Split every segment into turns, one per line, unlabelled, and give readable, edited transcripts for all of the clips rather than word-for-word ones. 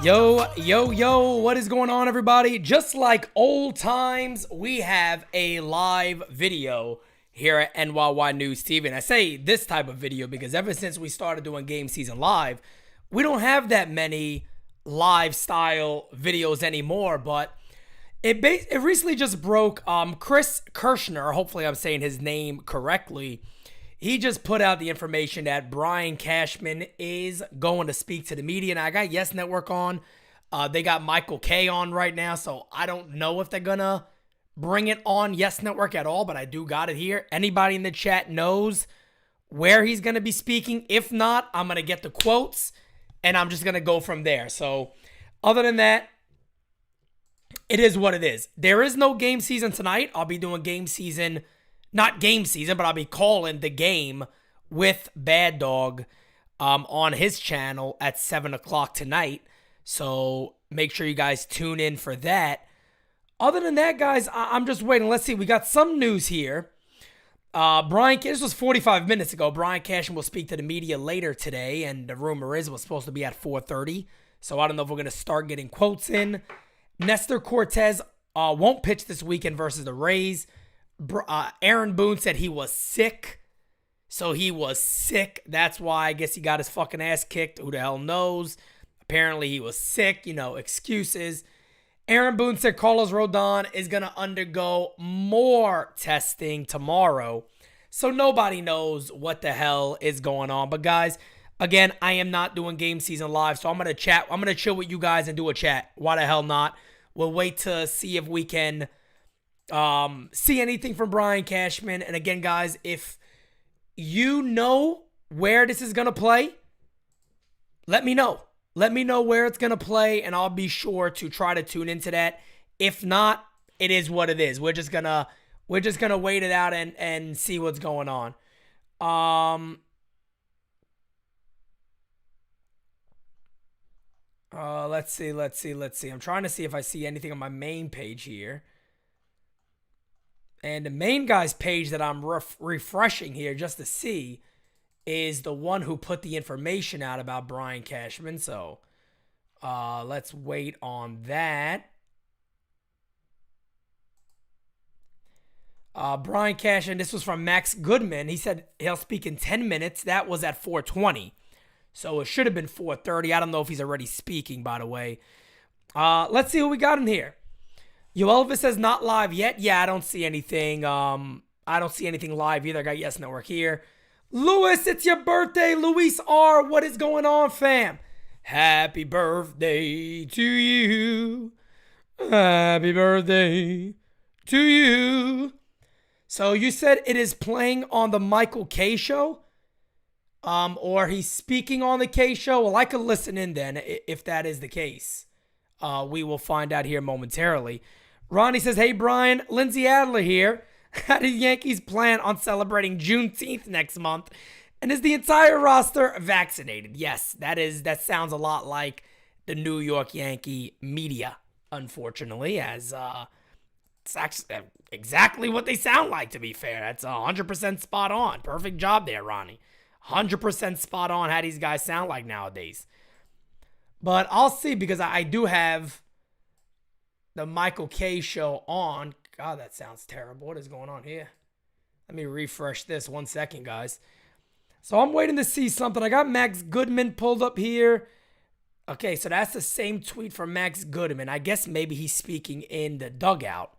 Yo, what is going on, everybody? Just like old times, we have a live video here at NyynewsTV. And I say this type of video because ever since we started doing Game Season Live, we don't have that many live style videos anymore. But it recently just broke. Chris Kirschner, hopefully I'm saying his name correctly, he just put out the information that Brian Cashman is going to speak to the media. And I got Yes Network on. They got Michael K on right now. So I don't know if they're going to bring it on Yes Network at all. But I do got it here. Anybody in the chat knows where he's going to be speaking. If not, I'm going to get the quotes. And I'm just going to go from there. So other than that, it is what it is. There is no game season tonight. I'll be doing game season. Not game season, but I'll be calling the game with Bad Dog on his channel at 7 o'clock tonight. So make sure you guys tune in for that. Other than that, guys, I'm just waiting. Let's see. We got some news here. This was 45 minutes ago. Brian Cashman will speak to the media later today, and the rumor is it was supposed to be at 4:30. So I don't know if we're going to start getting quotes in. Nestor Cortez won't pitch this weekend versus the Rays. Aaron Boone said he was sick. So he was sick. That's why I guess he got his fucking ass kicked. Who the hell knows? Apparently he was sick. Excuses. Aaron Boone said Carlos Rodon is going to undergo more testing tomorrow. So nobody knows what the hell is going on. But guys, again, I am not doing game season live. So I'm going to chat. I'm going to chill with you guys and do a chat. Why the hell not? We'll wait to see if we can see anything from Brian Cashman. And again, guys, if you know where this is going to play, let me know. Let me know where it's going to play, and I'll be sure to try to tune into that. If not, it is what it is. We're just going to wait it out and see what's going on. Let's see. I'm trying to see if I see anything on my main page here. And the main guy's page that I'm refreshing here just to see is the one who put the information out about Brian Cashman. So let's wait on that. Brian Cashman, this was from Max Goodman. He said he'll speak in 10 minutes. That was at 4:20. So it should have been 4:30. I don't know if he's already speaking, by the way. Let's see who we got in here. Yo, Elvis says not live yet. Yeah, I don't see anything. I don't see anything live either. I got Yes Network here. Louis, it's your birthday. Luis R. What is going on, fam? Happy birthday to you. Happy birthday to you. So you said it is playing on the Michael K show? Or he's speaking on the K show? Well, I could listen in then if that is the case. We will find out here momentarily. Ronnie says, hey, Brian, Lindsay Adler here. How do the Yankees plan on celebrating Juneteenth next month? And is the entire roster vaccinated? Yes, that sounds a lot like the New York Yankee media, unfortunately, as it's actually exactly what they sound like, to be fair. That's 100% spot on. Perfect job there, Ronnie. 100% spot on how these guys sound like nowadays. But I'll see, because I do have the Michael K show on. God, that sounds terrible. What is going on here? Let me refresh this 1 second, guys. So I'm waiting to see something. I got Max Goodman pulled up here. Okay, so that's the same tweet from Max Goodman. I guess maybe he's speaking in the dugout.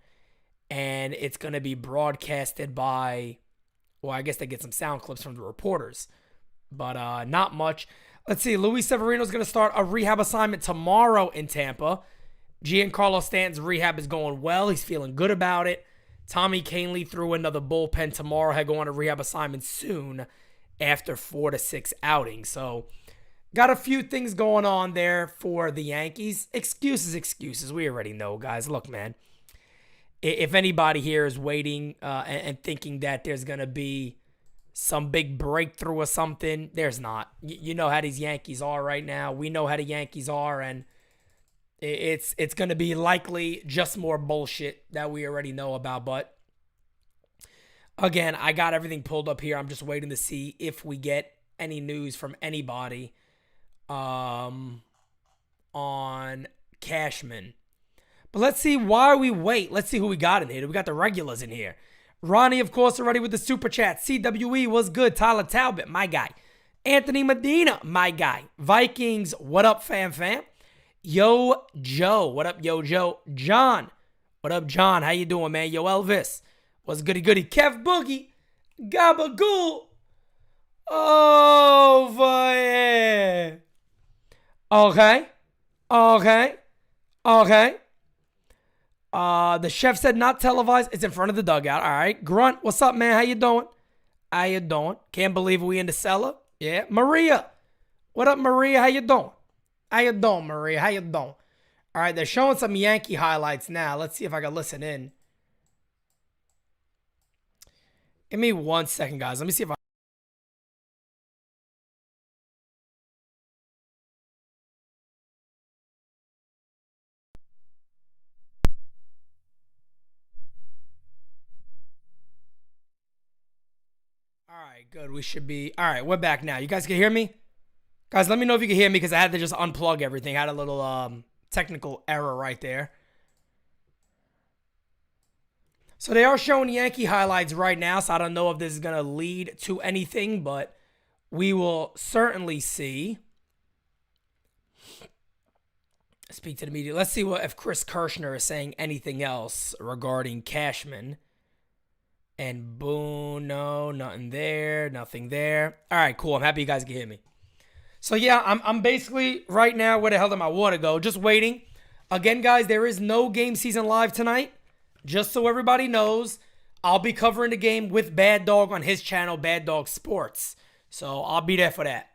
And it's going to be broadcasted by, well, I guess they get some sound clips from the reporters. But not much. Let's see. Luis Severino's going to start a rehab assignment tomorrow in Tampa. Giancarlo Stanton's rehab is going well. He's feeling good about it. Tommy Kahnle threw another bullpen tomorrow. He'll go on a rehab assignment soon after 4 to 6 outings. So got a few things going on there for the Yankees. Excuses. We already know, guys. Look, man. If anybody here is waiting and thinking that there's going to be some big breakthrough or something, there's not. You know how these Yankees are right now. We know how the Yankees are, and it's going to be likely just more bullshit that we already know about. But again, I got everything pulled up here. I'm just waiting to see if we get any news from anybody on Cashman. But let's see why we wait. Let's see who we got in here. We got the regulars in here. Ronnie, of course, already with the super chat. CWE was good. Tyler Talbot, my guy. Anthony Medina, my guy. Vikings, what up, fam? Yo, Joe. What up, yo, Joe? John. What up, John? How you doing, man? Yo, Elvis. What's goody? Kev Boogie. Gabagool. Over here. Okay. The chef said not televised. It's in front of the dugout. All right. Grunt, what's up, man? How you doing? Can't believe we in the cellar. Yeah. Maria. What up, Maria? How you doing, Maria? How you doing? All right. They're showing some Yankee highlights now. Let's see if I can listen in. Give me 1 second, guys. Let me see if I... All right, good. We should be... All right, we're back now. You guys can hear me? Guys, let me know if you can hear me because I had to just unplug everything. I had a little technical error right there. So they are showing Yankee highlights right now, so I don't know if this is going to lead to anything, but we will certainly see. Speak to the media. Let's see if Chris Kirschner is saying anything else regarding Cashman. And boom, no, nothing there, nothing there. All right, cool. I'm happy you guys can hear me. So yeah, I'm basically right now, where the hell did my water go? Just waiting. Again, guys, there is no game season live tonight. Just so everybody knows, I'll be covering the game with Bad Dog on his channel, Bad Dog Sports. So I'll be there for that.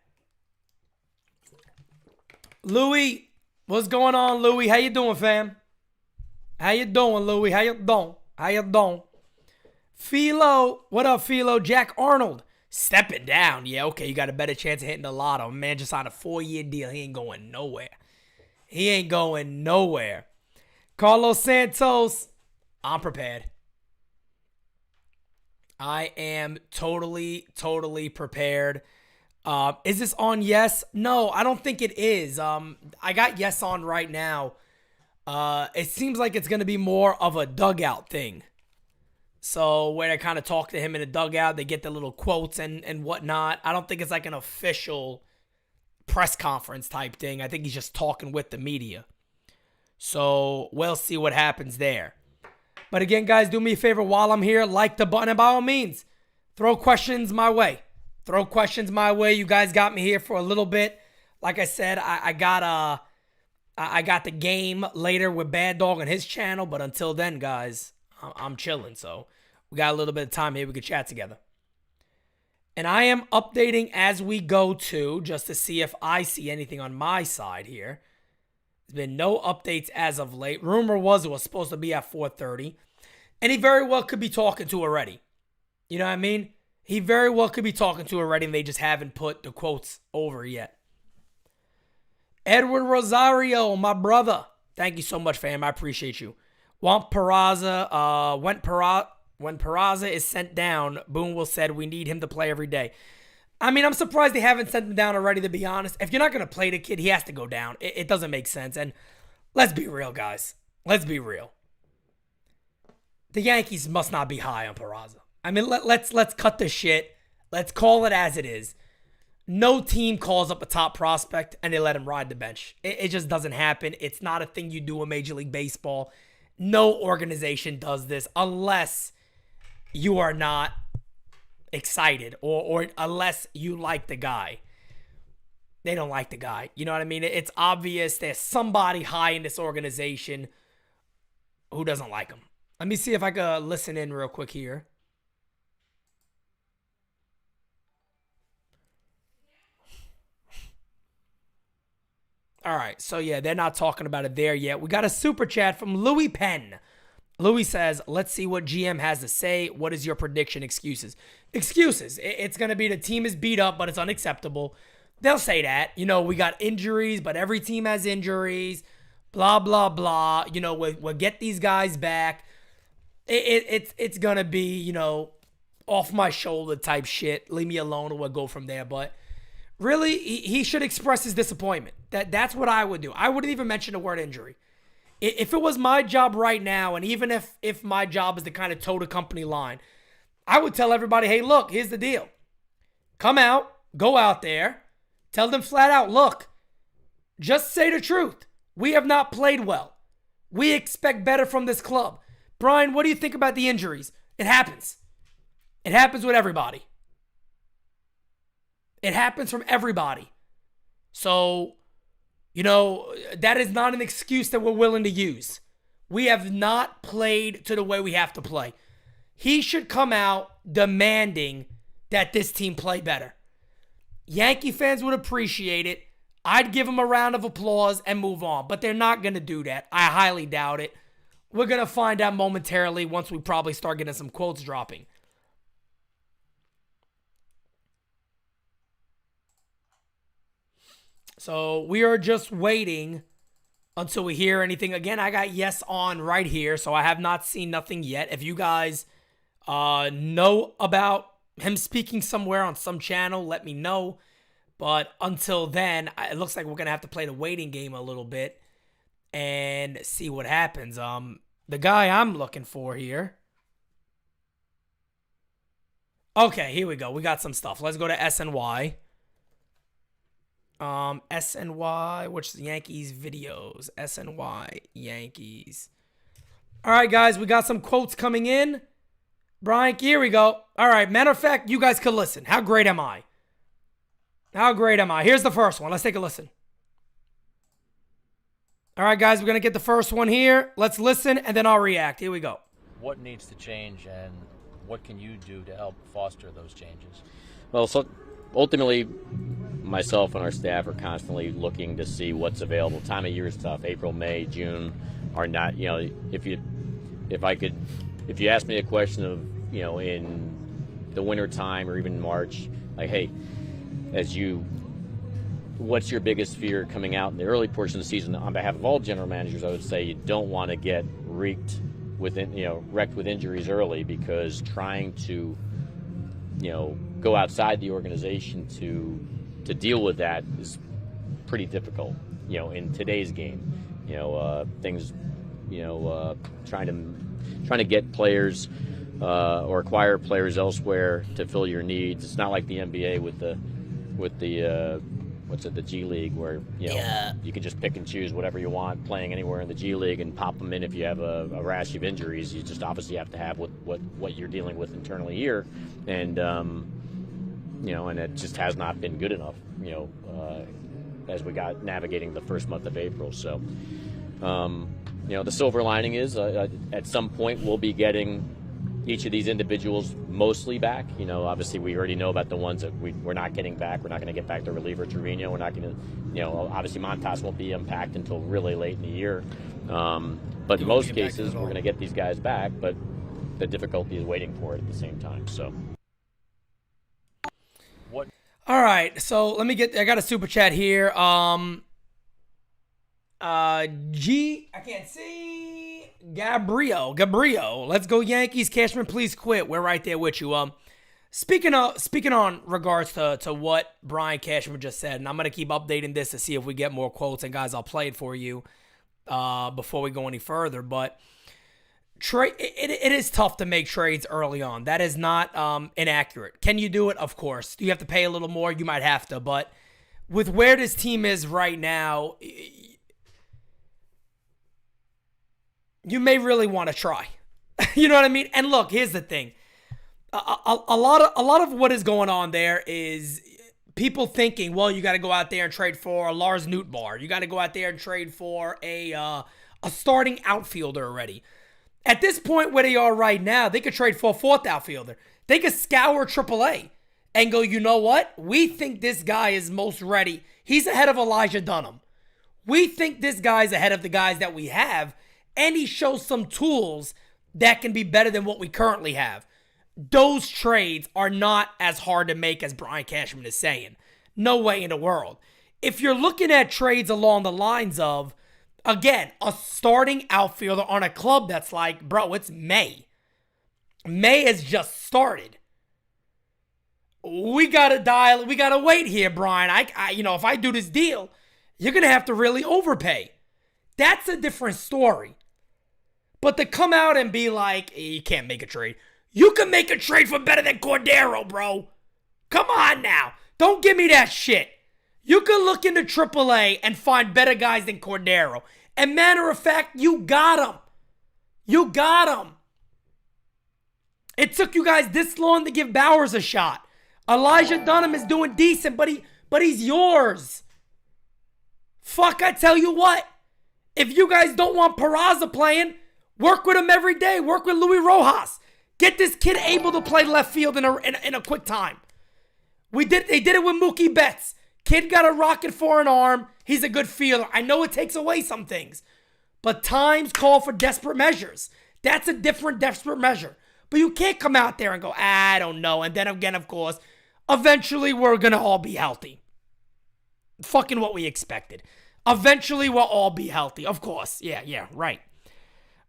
Louis, what's going on, Louis? How you doing, fam? How you doing, Louis? How you doing? Philo, what up, Philo? Jack Arnold, stepping down. Yeah, okay, you got a better chance of hitting the lotto. Man just signed a 4-year deal. He ain't going nowhere. Carlos Santos, I'm prepared. I am totally prepared. Is this on yes? No, I don't think it is. I got yes on right now. It seems like it's going to be more of a dugout thing. So where they kind of talk to him in the dugout, they get the little quotes and whatnot. I don't think it's like an official press conference type thing. I think he's just talking with the media. So we'll see what happens there. But again, guys, do me a favor while I'm here. Like the button and by all means, throw questions my way. You guys got me here for a little bit. Like I said, I got the game later with Bad Dog on his channel. But until then, guys, I'm chilling. So we got a little bit of time here. We could chat together. And I am updating as we go too, just to see if I see anything on my side here. There's been no updates as of late. Rumor was it was supposed to be at 4:30. And he very well could be talking to already. You know what I mean? He very well could be talking to already, and they just haven't put the quotes over yet. Edward Rosario, my brother. Thank you so much, fam. I appreciate you. Want Peraza, when Peraza is sent down, Boonwell said we need him to play every day. I mean, I'm surprised they haven't sent him down already, to be honest. If you're not going to play the kid, he has to go down. It doesn't make sense. And let's be real, guys. Let's be real. The Yankees must not be high on Peraza. I mean, let's cut this shit. Let's call it as it is. No team calls up a top prospect and they let him ride the bench. It just doesn't happen. It's not a thing you do in Major League Baseball. No organization does this unless you are not excited or unless you like the guy. They don't like the guy. You know what I mean? It's obvious there's somebody high in this organization who doesn't like him. Let me see if I can listen in real quick here. All right, so yeah, they're not talking about it there yet. We got a super chat from Louis Penn. Louis says, let's see what GM has to say. What is your prediction? Excuses. It's going to be the team is beat up, but it's unacceptable. They'll say that. You know, we got injuries, but every team has injuries. Blah, blah, blah. You know, we'll get these guys back. It's going to be, you know, off my shoulder type shit. Leave me alone or we'll go from there. But really, he should express his disappointment. That's what I would do. I wouldn't even mention the word injury. If it was my job right now, and even if my job is to kind of toe the company line, I would tell everybody, hey, look, here's the deal. Come out, go out there, tell them flat out, look, just say the truth. We have not played well. We expect better from this club. Brian, what do you think about the injuries? It happens. It happens with everybody. It happens from everybody. So, that is not an excuse that we're willing to use. We have not played to the way we have to play. He should come out demanding that this team play better. Yankee fans would appreciate it. I'd give him a round of applause and move on. But they're not going to do that. I highly doubt it. We're going to find out momentarily once we probably start getting some quotes dropping. So we are just waiting until we hear anything. Again, I got yes on right here, so I have not seen nothing yet. If you guys know about him speaking somewhere on some channel, let me know. But until then, it looks like we're going to have to play the waiting game a little bit and see what happens. The guy I'm looking for here. Okay, here we go. We got some stuff. Let's go to SNY. SNY, which is Yankees videos. SNY Yankees. All right, guys, we got some quotes coming in. Brian, here we go. All right, matter of fact, you guys could listen. How great am I? How great am I? Here's the first one. Let's take a listen. All right, guys, we're going to get the first one here. Let's listen, and then I'll react. Here we go.
What needs to change, and what can you do to help foster those changes?
Well, so ultimately, myself and our staff are constantly looking to see what's available. Time of year is tough. April, May, June are not. If you ask me a question of, in the winter time or even March, like, hey, what's your biggest fear coming out in the early portion of the season? On behalf of all general managers, I would say you don't want to get wrecked with injuries early, because trying to, go outside the organization to deal with that is pretty difficult, in today's game. Things, trying to get players or acquire players elsewhere to fill your needs. It's not like the NBA with the the G League, where you can just pick and choose whatever you want playing anywhere in the G League and pop them in if you have a rash of injuries. You just obviously have to have what you're dealing with internally here, and and it just has not been good enough, as we got navigating the first month of April. So, the silver lining is at some point we'll be getting each of these individuals mostly back. Obviously we already know about the ones that we're not getting back. We're not going to get back the reliever Trevino. We're not going to, obviously Montas won't be impacted until really late in the year. But in most cases, we're going to get these guys back, but the difficulty is waiting for it at the same time. So.
What?
All right, so I got a super chat here. I can't see. Gabriel, let's go Yankees. Cashman, please quit. We're right there with you. Speaking on regards to what Brian Cashman just said, and I'm gonna keep updating this to see if we get more quotes, and guys, I'll play it for you before we go any further. But it is tough to make trades early on. That is not inaccurate. Can you do it? Of course. Do you have to pay a little more? You might have to, but with where this team is right now, you may really want to try. You know what I mean? And look, here's the thing. A lot of what is going on there is people thinking, well, you got to go out there and trade for Lars Nootbaar. You got to go out there and trade for a starting outfielder already. At this point where they are right now, they could trade for a fourth outfielder. They could scour AAA and go, you know what? We think this guy is most ready. He's ahead of Elijah Dunham. We think this guy's ahead of the guys that we have, and he shows some tools that can be better than what we currently have. Those trades are not as hard to make as Brian Cashman is saying. No way in the world. If you're looking at trades along the lines of, again, a starting outfielder on a club that's like, bro, it's May. May has just started. We gotta wait here, Brian. If I do this deal, you're going to have to really overpay. That's a different story. But to come out and be like, hey, you can't make a trade. You can make a trade for better than Cordero, bro. Come on now. Don't give me that shit. You can look into AAA and find better guys than Cordero. And matter of fact, you got him. You got him. It took you guys this long to give Bowers a shot. Elijah Dunham is doing decent, but he's yours. Fuck, I tell you what. If you guys don't want Peraza playing, work with him every day. Work with Luis Rojas. Get this kid able to play left field in a quick time. They did it with Mookie Betts. Kid got a rocket for an arm. He's a good fielder. I know it takes away some things. But times call for desperate measures. That's a different desperate measure. But you can't come out there and go, I don't know. And then again, of course, eventually we're going to all be healthy. Fucking what we expected. Eventually we'll all be healthy. Of course. Yeah, right.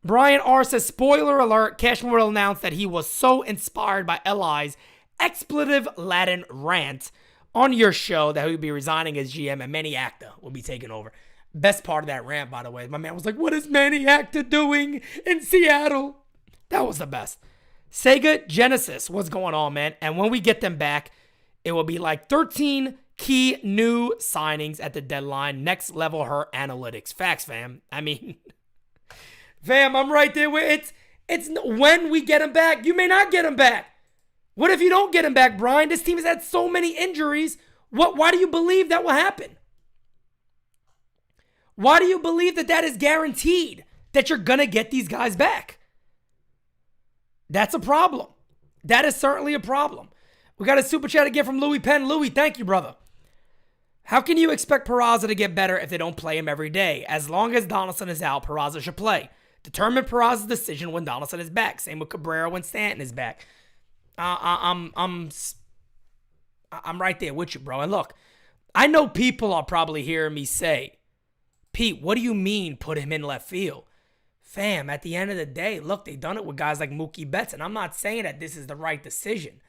Brian R. says, spoiler alert, Cashman will announce that he was so inspired by Li's expletive Latin rant on your show that he'll be resigning as GM and Manny Acta will be taking over. Best part of that rant, by the way. My man was like, what is Manny Acta doing in Seattle? That was the best. Sega Genesis, what's going on, man? And when we get them back, it will be like 13 key new signings at the deadline. Next level her analytics. Facts, fam. I mean, fam, I'm right there with it's when we get him back. You may not get him back. What if you don't get him back, Brian? This team has had so many injuries. Why do you believe that will happen? Why do you believe that is guaranteed that you're going to get these guys back? That's a problem. That is certainly a problem. We got a super chat again from Louis Penn. Louis, thank you, brother. How can you expect Peraza to get better if they don't play him every day? As long as Donaldson is out, Peraza should play. Determine Peraza's decision when Donaldson is back. Same with Cabrera when Stanton is back. I'm right there with you, bro. And look, I know people are probably hearing me say, Pete, what do you mean put him in left field? Fam, at the end of the day, look, they've done it with guys like Mookie Betts, and I'm not saying that this is the right decision.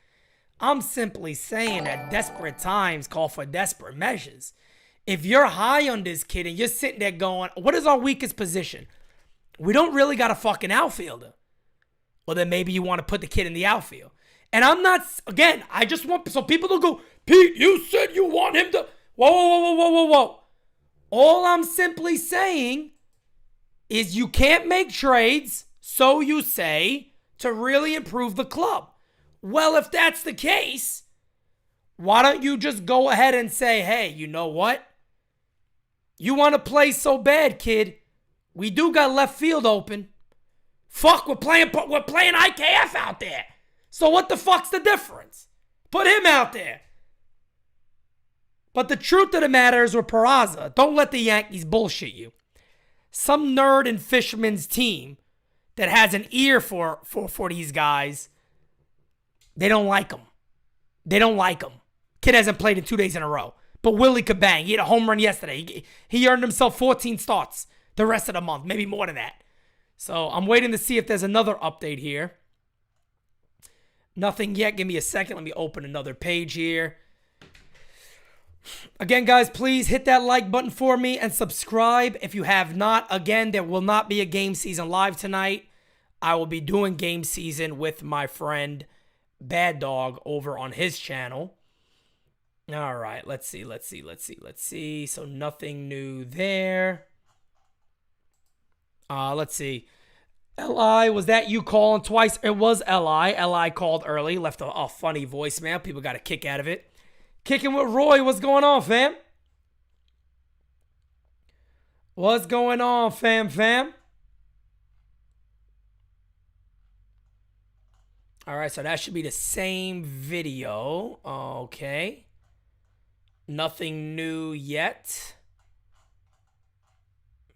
I'm simply saying that desperate times call for desperate measures. If you're high on this kid and you're sitting there going, what is our weakest position? We don't really got a fucking outfielder. Well, then maybe you want to put the kid in the outfield. And I'm not, again, I just want, so people don't go, Pete, you said you want him to, whoa. All I'm simply saying is you can't make trades, so you say, to really improve the club. Well, if that's the case, why don't you just go ahead and say, hey, you know what? You want to play so bad, kid. We do got left field open. Fuck, we're playing IKF out there. So what the fuck's the difference? Put him out there. But the truth of the matter is with Peraza, don't let the Yankees bullshit you. Some nerd in Fishman's team that has an ear for these guys, they don't like him. They don't like him. Kid hasn't played in 2 days in a row. But Willie could bang. He had a home run yesterday. He earned himself 14 starts the rest of the month, maybe more than that. So I'm waiting to see if there's another update here. Nothing yet. Give me a second. Let me open another page here. Again, guys, please hit that like button for me and subscribe if you have not. Again, there will not be a game season live tonight. I will be doing game season with my friend Bad Dog over on his channel. All right, let's see. So nothing new there. Let's see. Li, was that you calling twice? It was Li. Li called early, left a funny voicemail. People got a kick out of it. Kicking with Roy. What's going on, fam? What's going on, fam? All right, so that should be the same video. Okay. Nothing new yet.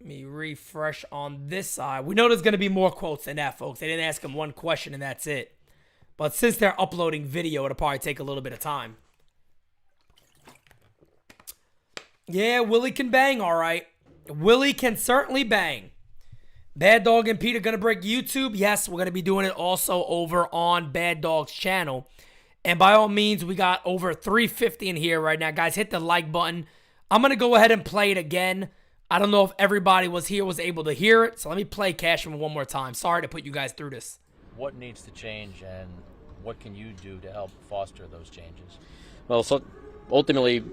Let me refresh on this side. We know there's going to be more quotes than that, folks. They didn't ask him one question and that's it. But since they're uploading video, it'll probably take a little bit of time. Yeah, Willie can bang, all right. Willie can certainly bang. Bad Dog and Pete are going to break YouTube. Yes, we're going to be doing it also over on Bad Dog's channel. And by all means, we got over 350 in here right now. Guys, hit the like button. I'm going to go ahead and play it again. I don't know if everybody was able to hear it. So let me play Cashman one more time. Sorry to put you guys through this.
What needs to change, and what can you do to help foster those changes?
Well, so ultimately,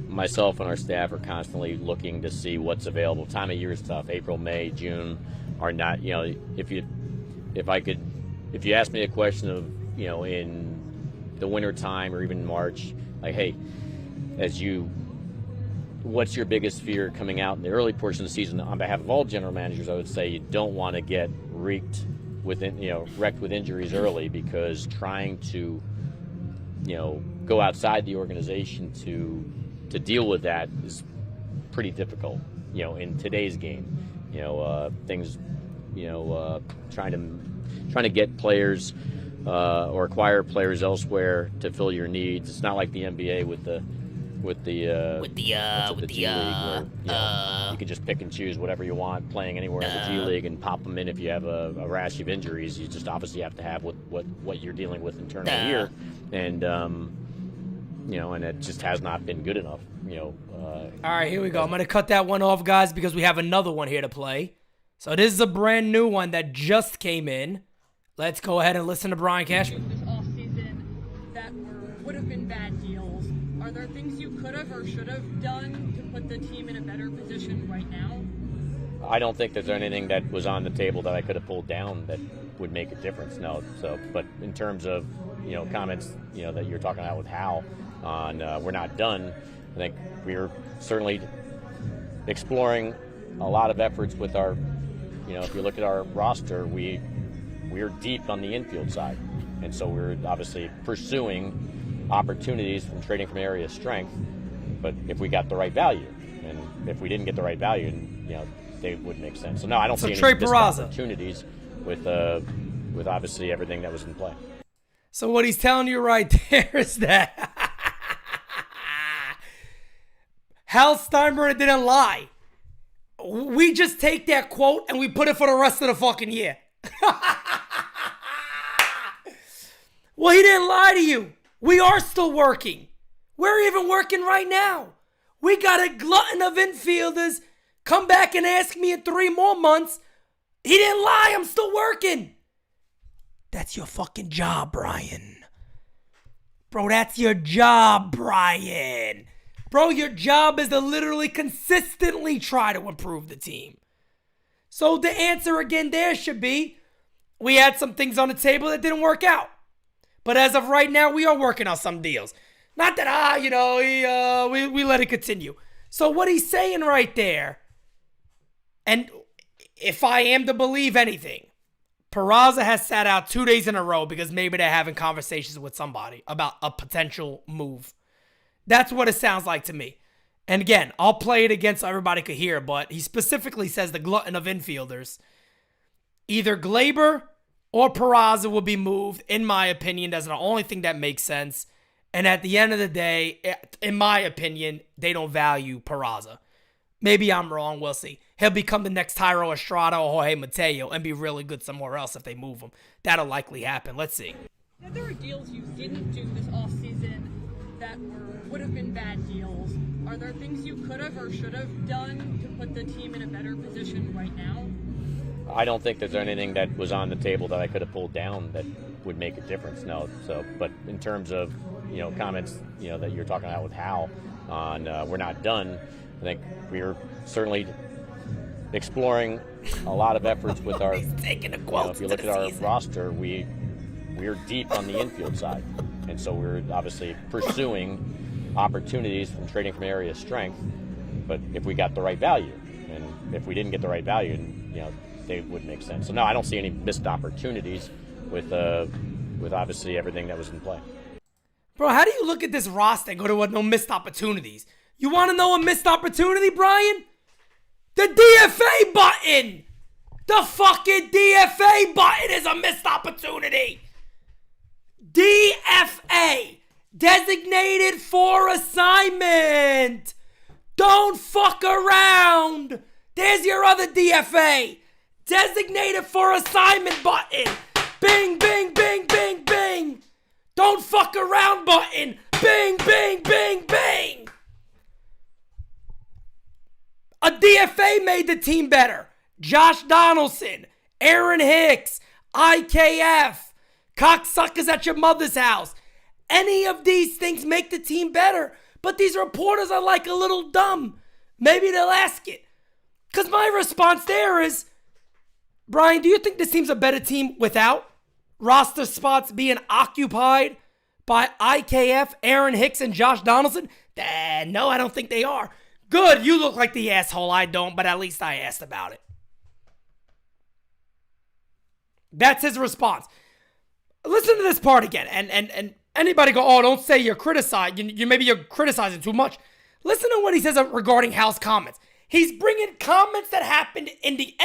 myself and our staff are constantly looking to see what's available. Time of year is tough. April, May, June are not. If you ask me a question of, in the winter time or even March, like, hey, what's your biggest fear coming out in the early portion of the season? On behalf of all general managers, I would say you don't want to get wrecked with injuries early, because trying to, go outside the organization to deal with that is pretty difficult, in today's game. Things, trying to get players or acquire players elsewhere to fill your needs. It's not like the NBA with the G League, where you can just pick and choose whatever you want playing anywhere in the G League and pop them in if you have a rash of injuries. You just obviously have to have what you're dealing with internally here, and and it just has not been good enough.
All right, here we go. I'm gonna cut that one off, guys, because we have another one here to play. So this is a brand new one that just came in. Let's go ahead and listen to Brian Cashman.
This offseason that would have been bad deals. Are there things you could have or should have done to put the team in a better position right now?
I don't think there's anything that was on the table that I could have pulled down that would make a difference. No. So, but in terms of comments that you're talking about with Hal on we're not done, I think we're certainly exploring a lot of efforts with our. If you look at our roster, we're deep on the infield side, and so we're obviously pursuing opportunities from trading from area of strength. But if we got the right value, and if we didn't get the right value, they would make sense. So no, I don't see any missed opportunities with obviously everything that was in play.
So what he's telling you right there is that Hal Steinbrenner didn't lie. We just take that quote and we put it for the rest of the fucking year. Well, he didn't lie to you. We are still working. We're even working right now. We got a glutton of infielders. Come back and ask me in 3 more months. He didn't lie. I'm still working. That's your fucking job, Brian. Bro, that's your job, Brian. Bro, your job is to literally consistently try to improve the team. So the answer again there should be, we had some things on the table that didn't work out. But as of right now, we are working on some deals. Not that, we let it continue. So what he's saying right there, and if I am to believe anything, Peraza has sat out 2 days in a row because maybe they're having conversations with somebody about a potential move. That's what it sounds like to me. And again, I'll play it again so everybody could hear, but he specifically says the glutton of infielders. Either Glaber or Peraza will be moved, in my opinion. That's the only thing that makes sense. And at the end of the day, in my opinion, they don't value Peraza. Maybe I'm wrong. We'll see. He'll become the next Thairo Estrada or Jorge Mateo and be really good somewhere else if they move him. That'll likely happen. Let's see.
There were deals you didn't do this offseason that would have been bad deals. Are there things you could have or should have done to put the team in a better position right now?
I don't think there's anything that was on the table that I could have pulled down that would make a difference. No. So, but in terms of comments that you're talking about with Hal on we're not done, I think we're certainly exploring a lot of efforts with our.
He's taking a quote.
If you look at our roster, we're deep on the infield side, and so we're obviously pursuing opportunities from trading from area of strength. But if we got the right value, and if we didn't get the right value, they would make sense. So no, I don't see any missed opportunities with obviously everything that was in play.
Bro, how do you look at this roster and go to no missed opportunities? You want to know a missed opportunity, Brian? The DFA button! The fucking DFA button is a missed opportunity! DFA! Designated for assignment! Don't fuck around! There's your other DFA! Designated for assignment button! Bing, bing, bing, bing, bing! Don't fuck around button! Bing, bing, bing, bing! A DFA made the team better. Josh Donaldson, Aaron Hicks, IKF, cocksuckers at your mother's house. Any of these things make the team better. But these reporters are like a little dumb. Maybe they'll ask it. Because my response there is, Brian, do you think this team's a better team without roster spots being occupied by IKF, Aaron Hicks, and Josh Donaldson? No, I don't think they are. Good, you look like the asshole. I don't, but at least I asked about it. That's his response. Listen to this part again, and anybody go, oh, don't say you're criticizing. Maybe you're criticizing too much. Listen to what he says regarding Hal's comments. He's bringing comments that happened in the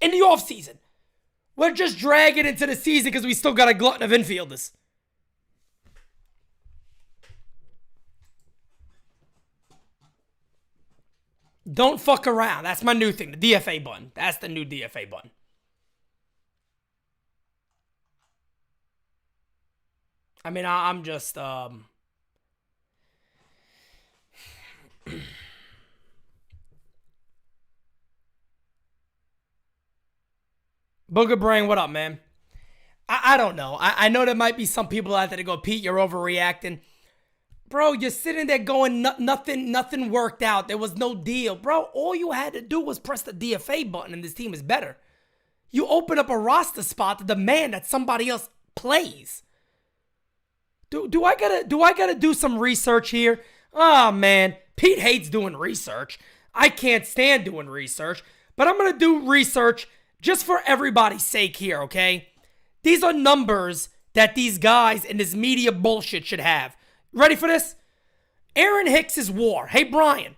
offseason. We're just dragging into the season because we still got a glutton of infielders. Don't fuck around. That's my new thing, the DFA button. That's the new DFA button. I mean, I'm just, Booger Brain, what up, man? I don't know. I know there might be some people out there that go, Pete, you're overreacting. Bro, you're sitting there going, nothing worked out. There was no deal. Bro, all you had to do was press the DFA button and this team is better. You open up a roster spot to demand that somebody else plays. Do I gotta do some research here? Oh, man. Pete hates doing research. I can't stand doing research. But I'm going to do research just for everybody's sake here, okay? These are numbers that these guys in this media bullshit should have. Ready for this? Aaron Hicks' WAR. Hey, Brian,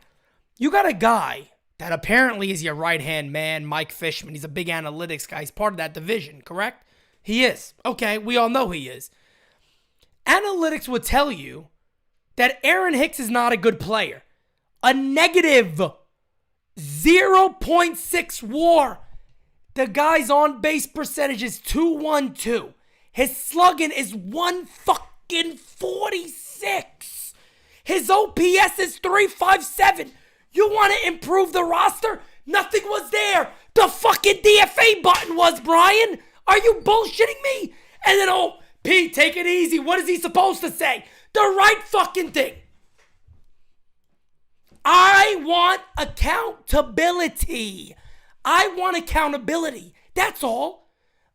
you got a guy that apparently is your right-hand man, Mike Fishman. He's a big analytics guy. He's part of that division, correct? He is. Okay, we all know he is. Analytics would tell you that Aaron Hicks is not a good player. A negative 0.6 WAR. The guy's on-base percentage is .212. His slugging is 146. His OPS is .357. You want to improve the roster? Nothing was there. The fucking DFA button was, Brian. Are you bullshitting me? And then, oh, Pete, take it easy. What is he supposed to say? The right fucking thing. I want accountability. I want accountability. That's all.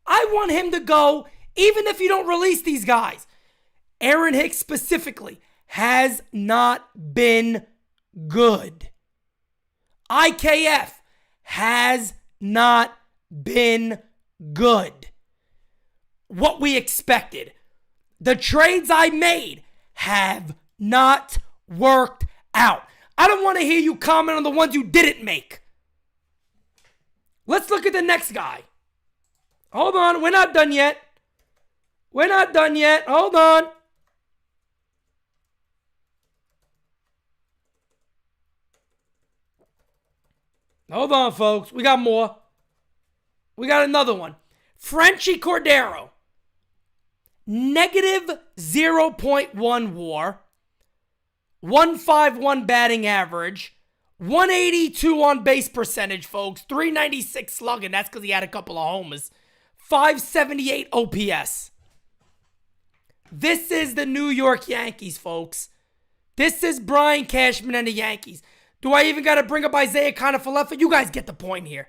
I want him to go, even if you don't release these guys. Aaron Hicks specifically has not been good. IKF has not been good. What we expected. The trades I made have not worked out. I don't want to hear you comment on the ones you didn't make. Let's look at the next guy. Hold on, we're not done yet. We're not done yet. Hold on. Hold on, folks. We got more. We got another one. Frenchie Cordero. Negative 0.1 WAR. 151 batting average. 182 on base percentage, folks. 396 slugging. That's because he had a couple of homers. 578 OPS. This is the New York Yankees, folks. This is Brian Cashman and the Yankees. Do I even got to bring up Isaiah Kiner-Falefa? You guys get the point here.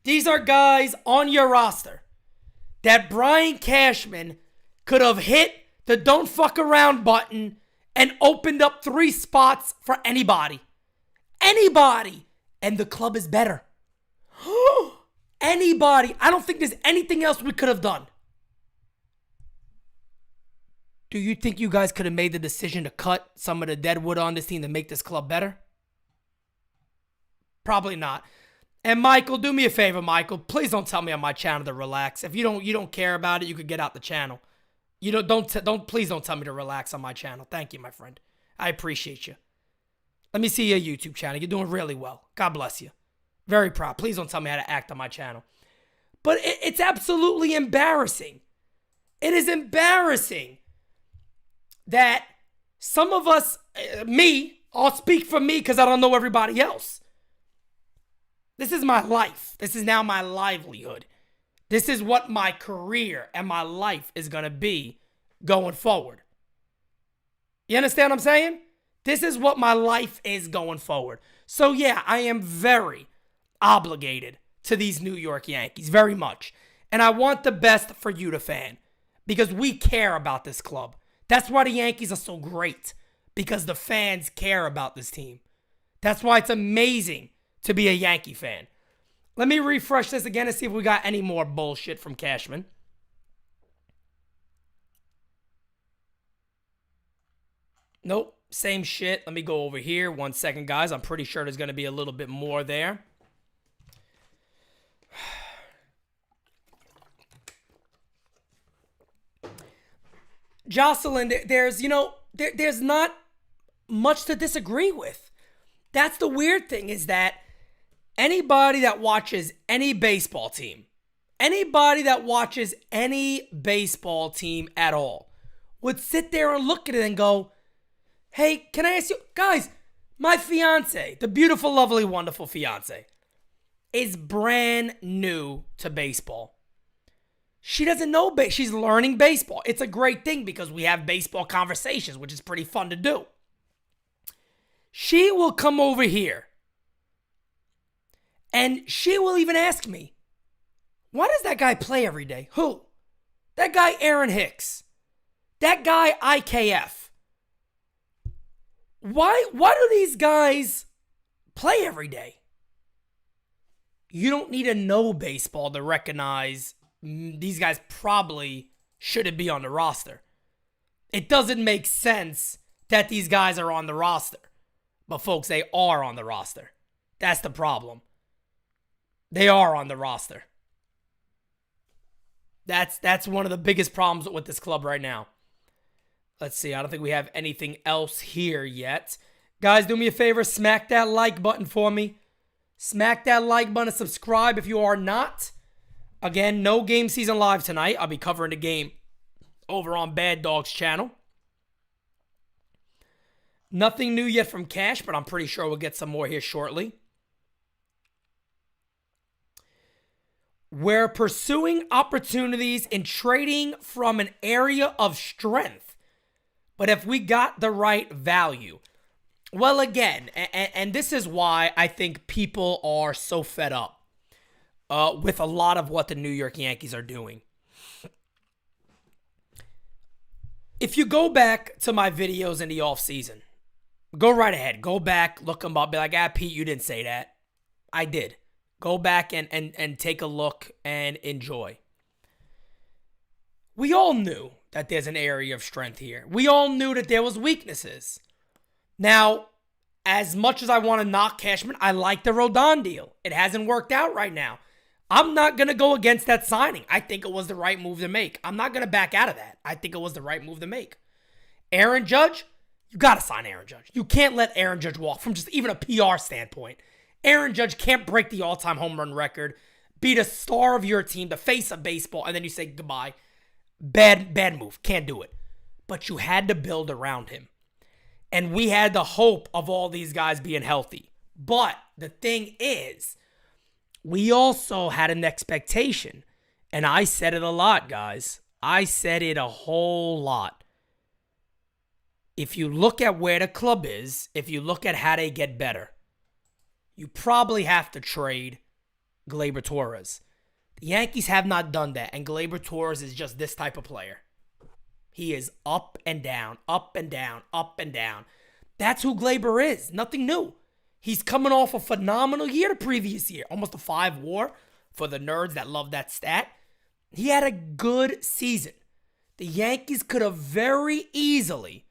These are guys on your roster that Brian Cashman could have hit the don't fuck around button and opened up 3 spots for anybody. Anybody. And the club is better. Anybody. I don't think there's anything else we could have done. Do you think you guys could have made the decision to cut some of the deadwood on this team to make this club better? Probably not. And Michael, do me a favor, Michael. Please don't tell me on my channel to relax. If you don't care about it, you could get out the channel. Please don't tell me to relax on my channel. Thank you, my friend. I appreciate you. Let me see your YouTube channel. You're doing really well. God bless you. Very proud. Please don't tell me how to act on my channel. But it's absolutely embarrassing. It is embarrassing that some of us, me, I'll speak for me because I don't know everybody else. This is my life. This is now my livelihood. This is what my career and my life is going to be going forward. You understand what I'm saying? This is what my life is going forward. So yeah, I am very obligated to these New York Yankees, very much. And I want the best for you, the fan, because we care about this club. That's why the Yankees are so great, because the fans care about this team. That's why it's amazing to be a Yankee fan. Let me refresh this again and see if we got any more bullshit from Cashman. Nope, same shit. Let me go over here. 1 second, guys. I'm pretty sure there's going to be a little bit more there. Jocelyn, there's not much to disagree with. That's the weird thing, is that anybody that watches any baseball team, anybody that watches any baseball team at all, would sit there and look at it and go, hey, can I ask you, guys, my fiance, the beautiful, lovely, wonderful fiance, is brand new to baseball. She doesn't know she's learning baseball. It's a great thing because we have baseball conversations, which is pretty fun to do. She will come over here and she will even ask me, why does that guy play every day? Who? That guy Aaron Hicks. That guy IKF. Why do these guys play every day? You don't need to know baseball to recognize these guys probably shouldn't be on the roster. It doesn't make sense that these guys are on the roster. But folks, they are on the roster. That's the problem. They are on the roster. That's one of the biggest problems with this club right now. Let's see. I don't think we have anything else here yet. Guys, do me a favor. Smack that like button for me. Smack that like button and subscribe if you are not. Again, no game season live tonight. I'll be covering the game over on Bad Dogs channel. Nothing new yet from Cash, but I'm pretty sure we'll get some more here shortly. We're pursuing opportunities in trading from an area of strength. But if we got the right value. Well, again, and this is why I think people are so fed up with a lot of what the New York Yankees are doing. If you go back to my videos in the offseason, go right ahead. Go back, look them up, be like, Pete, you didn't say that. I did. Go back and take a look and enjoy. We all knew that there's an area of strength here. We all knew that there was weaknesses. Now, as much as I want to knock Cashman, I like the Rodon deal. It hasn't worked out right now. I'm not going to go against that signing. I think it was the right move to make. I'm not going to back out of that. I think it was the right move to make. Aaron Judge, you got to sign Aaron Judge. You can't let Aaron Judge walk from just even a PR standpoint. Aaron Judge can't break the all-time home run record, be the star of your team, the face of baseball, and then you say goodbye. Bad move. Can't do it. But you had to build around him. And we had the hope of all these guys being healthy. But the thing is, we also had an expectation. And I said it a lot, guys. I said it a whole lot. If you look at where the club is, if you look at how they get better, you probably have to trade Gleyber Torres. The Yankees have not done that, and Gleyber Torres is just this type of player. He is up and down, up and down, up and down. That's who Gleyber is. Nothing new. He's coming off a phenomenal year the previous year. Almost a 5 WAR for the nerds that love that stat. He had a good season. The Yankees could have very easily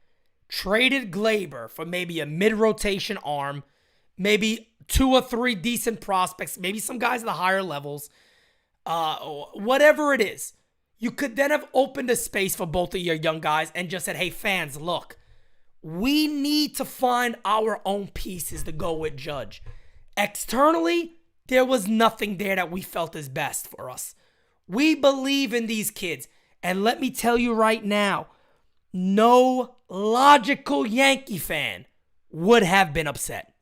traded Gleyber for maybe a mid-rotation arm, maybe 2 or 3 decent prospects, maybe some guys at the higher levels, whatever it is. You could then have opened a space for both of your young guys and just said, hey, fans, look, we need to find our own pieces to go with Judge. Externally, there was nothing there that we felt is best for us. We believe in these kids. And let me tell you right now, no logical Yankee fan would have been upset.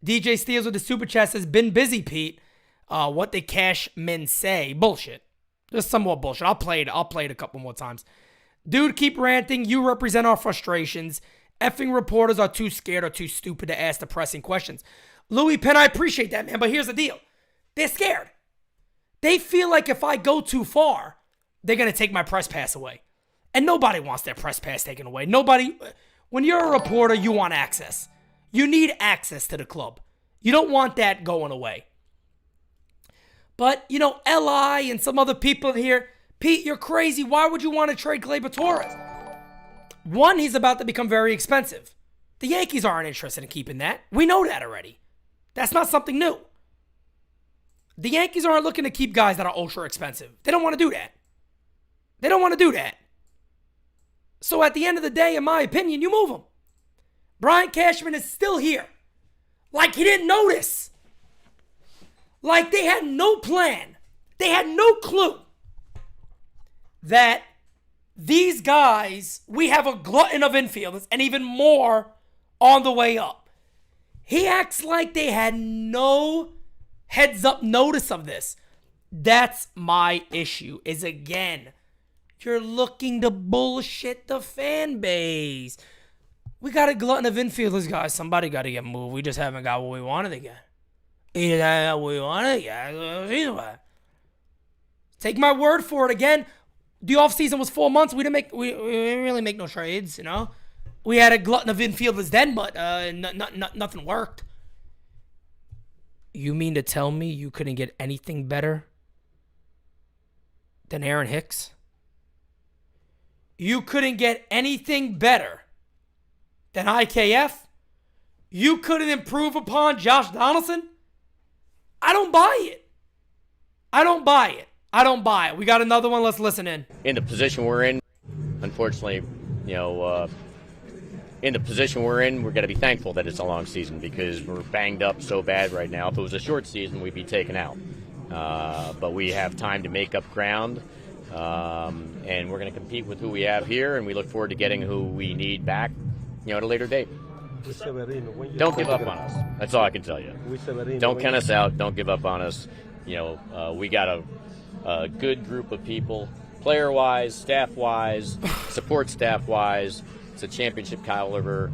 DJ Steals with the super chat says, been busy, Pete. What did Cashman say? Bullshit. Just some more bullshit. I'll play it a couple more times. Dude, keep ranting. You represent our frustrations. Effing reporters are too scared or too stupid to ask the pressing questions. Louis Penn, I appreciate that, man, but here's the deal. They're scared. They feel like if I go too far, they're going to take my press pass away. And nobody wants their press pass taken away. Nobody. When you're a reporter, you want access. You need access to the club. You don't want that going away. But, Li and some other people here, Pete, you're crazy. Why would you want to trade Gleyber Torres? One, he's about to become very expensive. The Yankees aren't interested in keeping that. We know that already. That's not something new. The Yankees aren't looking to keep guys that are ultra expensive. They don't want to do that. They don't want to do that. So at the end of the day, in my opinion, you move him. Brian Cashman is still here. Like he didn't notice. Like they had no plan. They had no clue that these guys, we have a glutton of infielders and even more on the way up. He acts like they had no heads up notice of this. That's my issue, is again, you're looking to bullshit the fan base. We got a glutton of infielders, guys. Somebody got to get moved. We just haven't got what we wanted to get. Take my word for it. Again, the offseason was 4 months. We didn't really make no trades, We had a glutton of infielders then, but nothing worked. You mean to tell me you couldn't get anything better than Aaron Hicks? You couldn't get anything better than IKF? You couldn't improve upon Josh Donaldson? I don't buy it. I don't buy it. We got another one. Let's listen in.
In the position we're in, unfortunately, in the position we're in, we're going to be thankful that it's a long season because we're banged up so bad right now. If it was a short season, we'd be taken out. But we have time to make up ground, and we're going to compete with who we have here, and we look forward to getting who we need back, at a later date. Don't give up on us. That's all I can tell you. Don't count us out. Don't give up on us. We got a good group of people, player-wise, staff-wise, support staff-wise. It's a championship caliber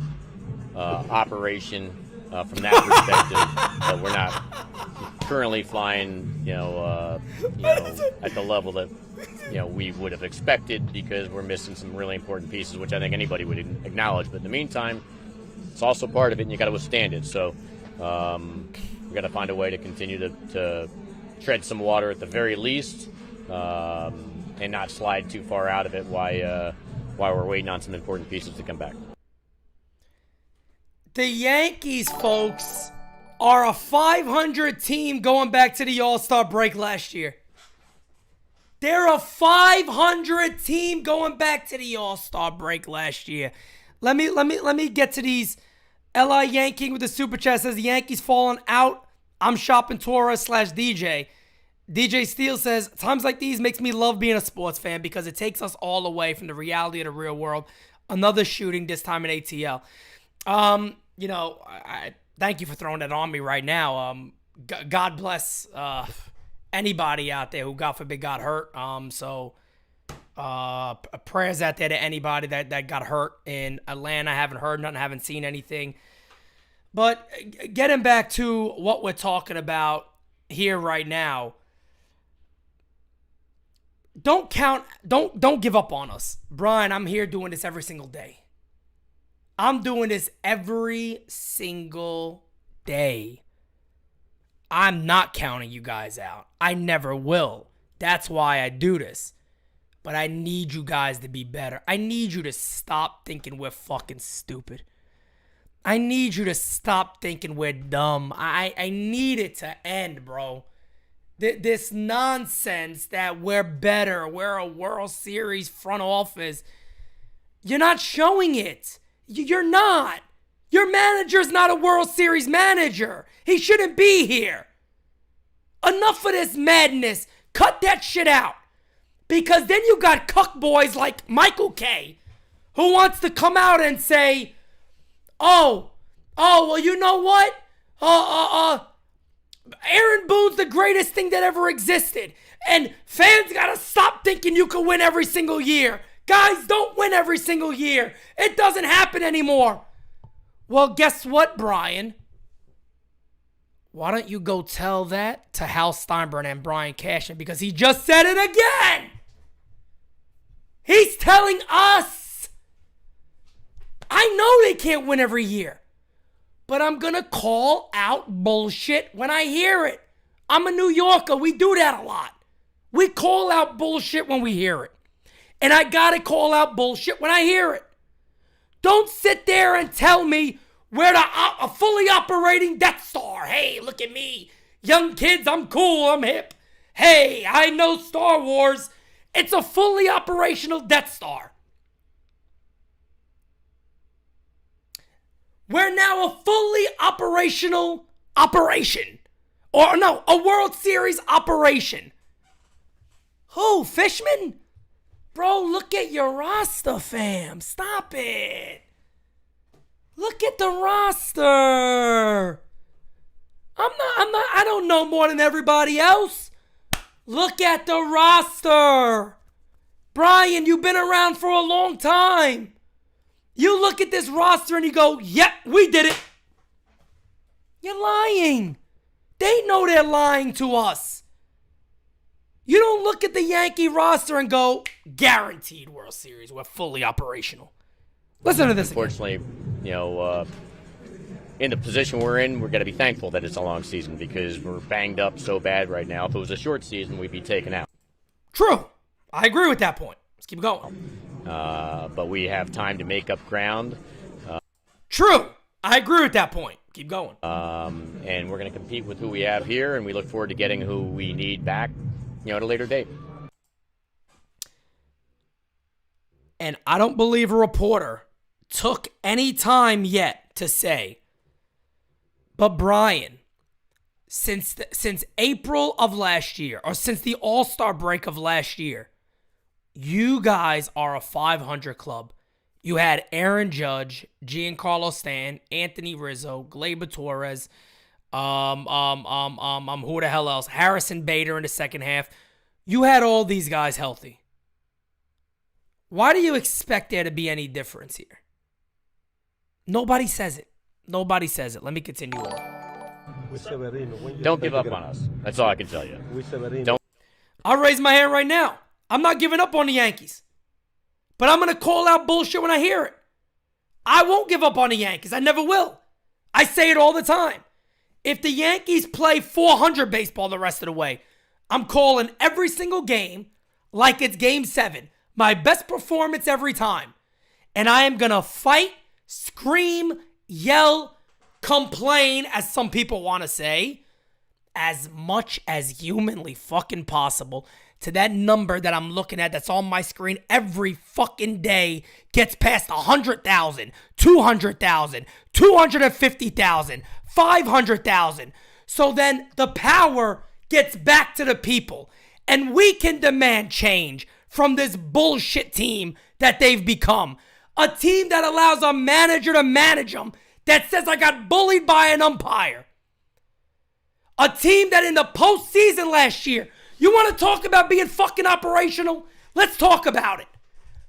operation from that perspective. But we're not currently flying, at the level that we would have expected because we're missing some really important pieces, which I think anybody would acknowledge. But in the meantime, it's also part of it, and you got to withstand it. So we got to find a way to continue to tread some water at the very least, and not slide too far out of it while we're waiting on some important pieces to come back.
The Yankees, folks, are a 500 team going back to the All-Star break last year. They're a 500 team going back to the All-Star break last year. Let me get to these. Li Yankee with the super chat says the Yankees falling out. I'm shopping Torres/DJ. DJ Steele says, times like these makes me love being a sports fan because it takes us all away from the reality of the real world. Another shooting, this time in ATL. I thank you for throwing that on me right now. God bless anybody out there who, God forbid, got hurt. Prayers out there to anybody that got hurt in Atlanta. I haven't heard nothing, haven't seen anything. But getting back to what we're talking about here right now, don't give up on us. Brian, I'm here doing this every single day. I'm doing this every single day. I'm not counting you guys out. I never will. That's why I do this. But I need you guys to be better. I need you to stop thinking we're fucking stupid. I need you to stop thinking we're dumb. I need it to end, bro. This nonsense that we're better, we're a World Series front office. You're not showing it. You're not. Your manager's not a World Series manager. He shouldn't be here. Enough of this madness. Cut that shit out. Because then you got cuck boys like Michael K, who wants to come out and say, well, you know what? Aaron Boone's the greatest thing that ever existed. And fans gotta stop thinking you can win every single year. Guys don't win every single year. It doesn't happen anymore. Well, guess what, Brian? Why don't you go tell that to Hal Steinbrenner and Brian Cashman, because he just said it again. He's telling us. I know they can't win every year, but I'm going to call out bullshit when I hear it. I'm a New Yorker. We do that a lot. We call out bullshit when we hear it. And I got to call out bullshit when I hear it. Don't sit there and tell me we're a fully operating Death Star. Hey, look at me. Young kids, I'm cool, I'm hip. Hey, I know Star Wars. It's a fully operational Death Star. We're now a fully operational operation. Or no, a World Series operation. Who, Fishman? Bro, look at your roster, fam. Stop it. Look at the roster. I don't know more than everybody else. Look at the roster. Brian, you've been around for a long time. You look at this roster and you go, yep, we did it. You're lying. They know they're lying to us. You don't look at the Yankee roster and go, guaranteed World Series. We're fully operational. Listen to this again.
Unfortunately, in the position we're in, we're going to be thankful that it's a long season because we're banged up so bad right now. If it was a short season, we'd be taken out.
True. I agree with that point. Let's keep going.
But we have time to make up ground.
True. I agree with that point. Keep going.
And we're going to compete with who we have here, and we look forward to getting who we need back, at a later date.
And I don't believe a reporter took any time yet to say, but Brian, since April of last year, or since the All-Star break of last year, you guys are a 500 club. You had Aaron Judge, Giancarlo Stanton, Anthony Rizzo, Gleyber Torres, who the hell else? Harrison Bader in the second half. You had all these guys healthy. Why do you expect there to be any difference here? Nobody says it. Nobody says it. Let me continue on.
Don't give up on us. That's all I can tell you. Don't.
I'll raise my hand right now. I'm not giving up on the Yankees. But I'm going to call out bullshit when I hear it. I won't give up on the Yankees. I never will. I say it all the time. If the Yankees play 400 baseball the rest of the way, I'm calling every single game like it's game 7. My best performance every time. And I am going to fight, scream, yell, complain, as some people want to say, as much as humanly fucking possible to that number that I'm looking at that's on my screen every fucking day gets past 100,000, 200,000, 250,000, 500,000. So then the power gets back to the people and we can demand change from this bullshit team that they've become. A team that allows a manager to manage them that says I got bullied by an umpire. A team that in the postseason last year, you want to talk about being fucking operational? Let's talk about it.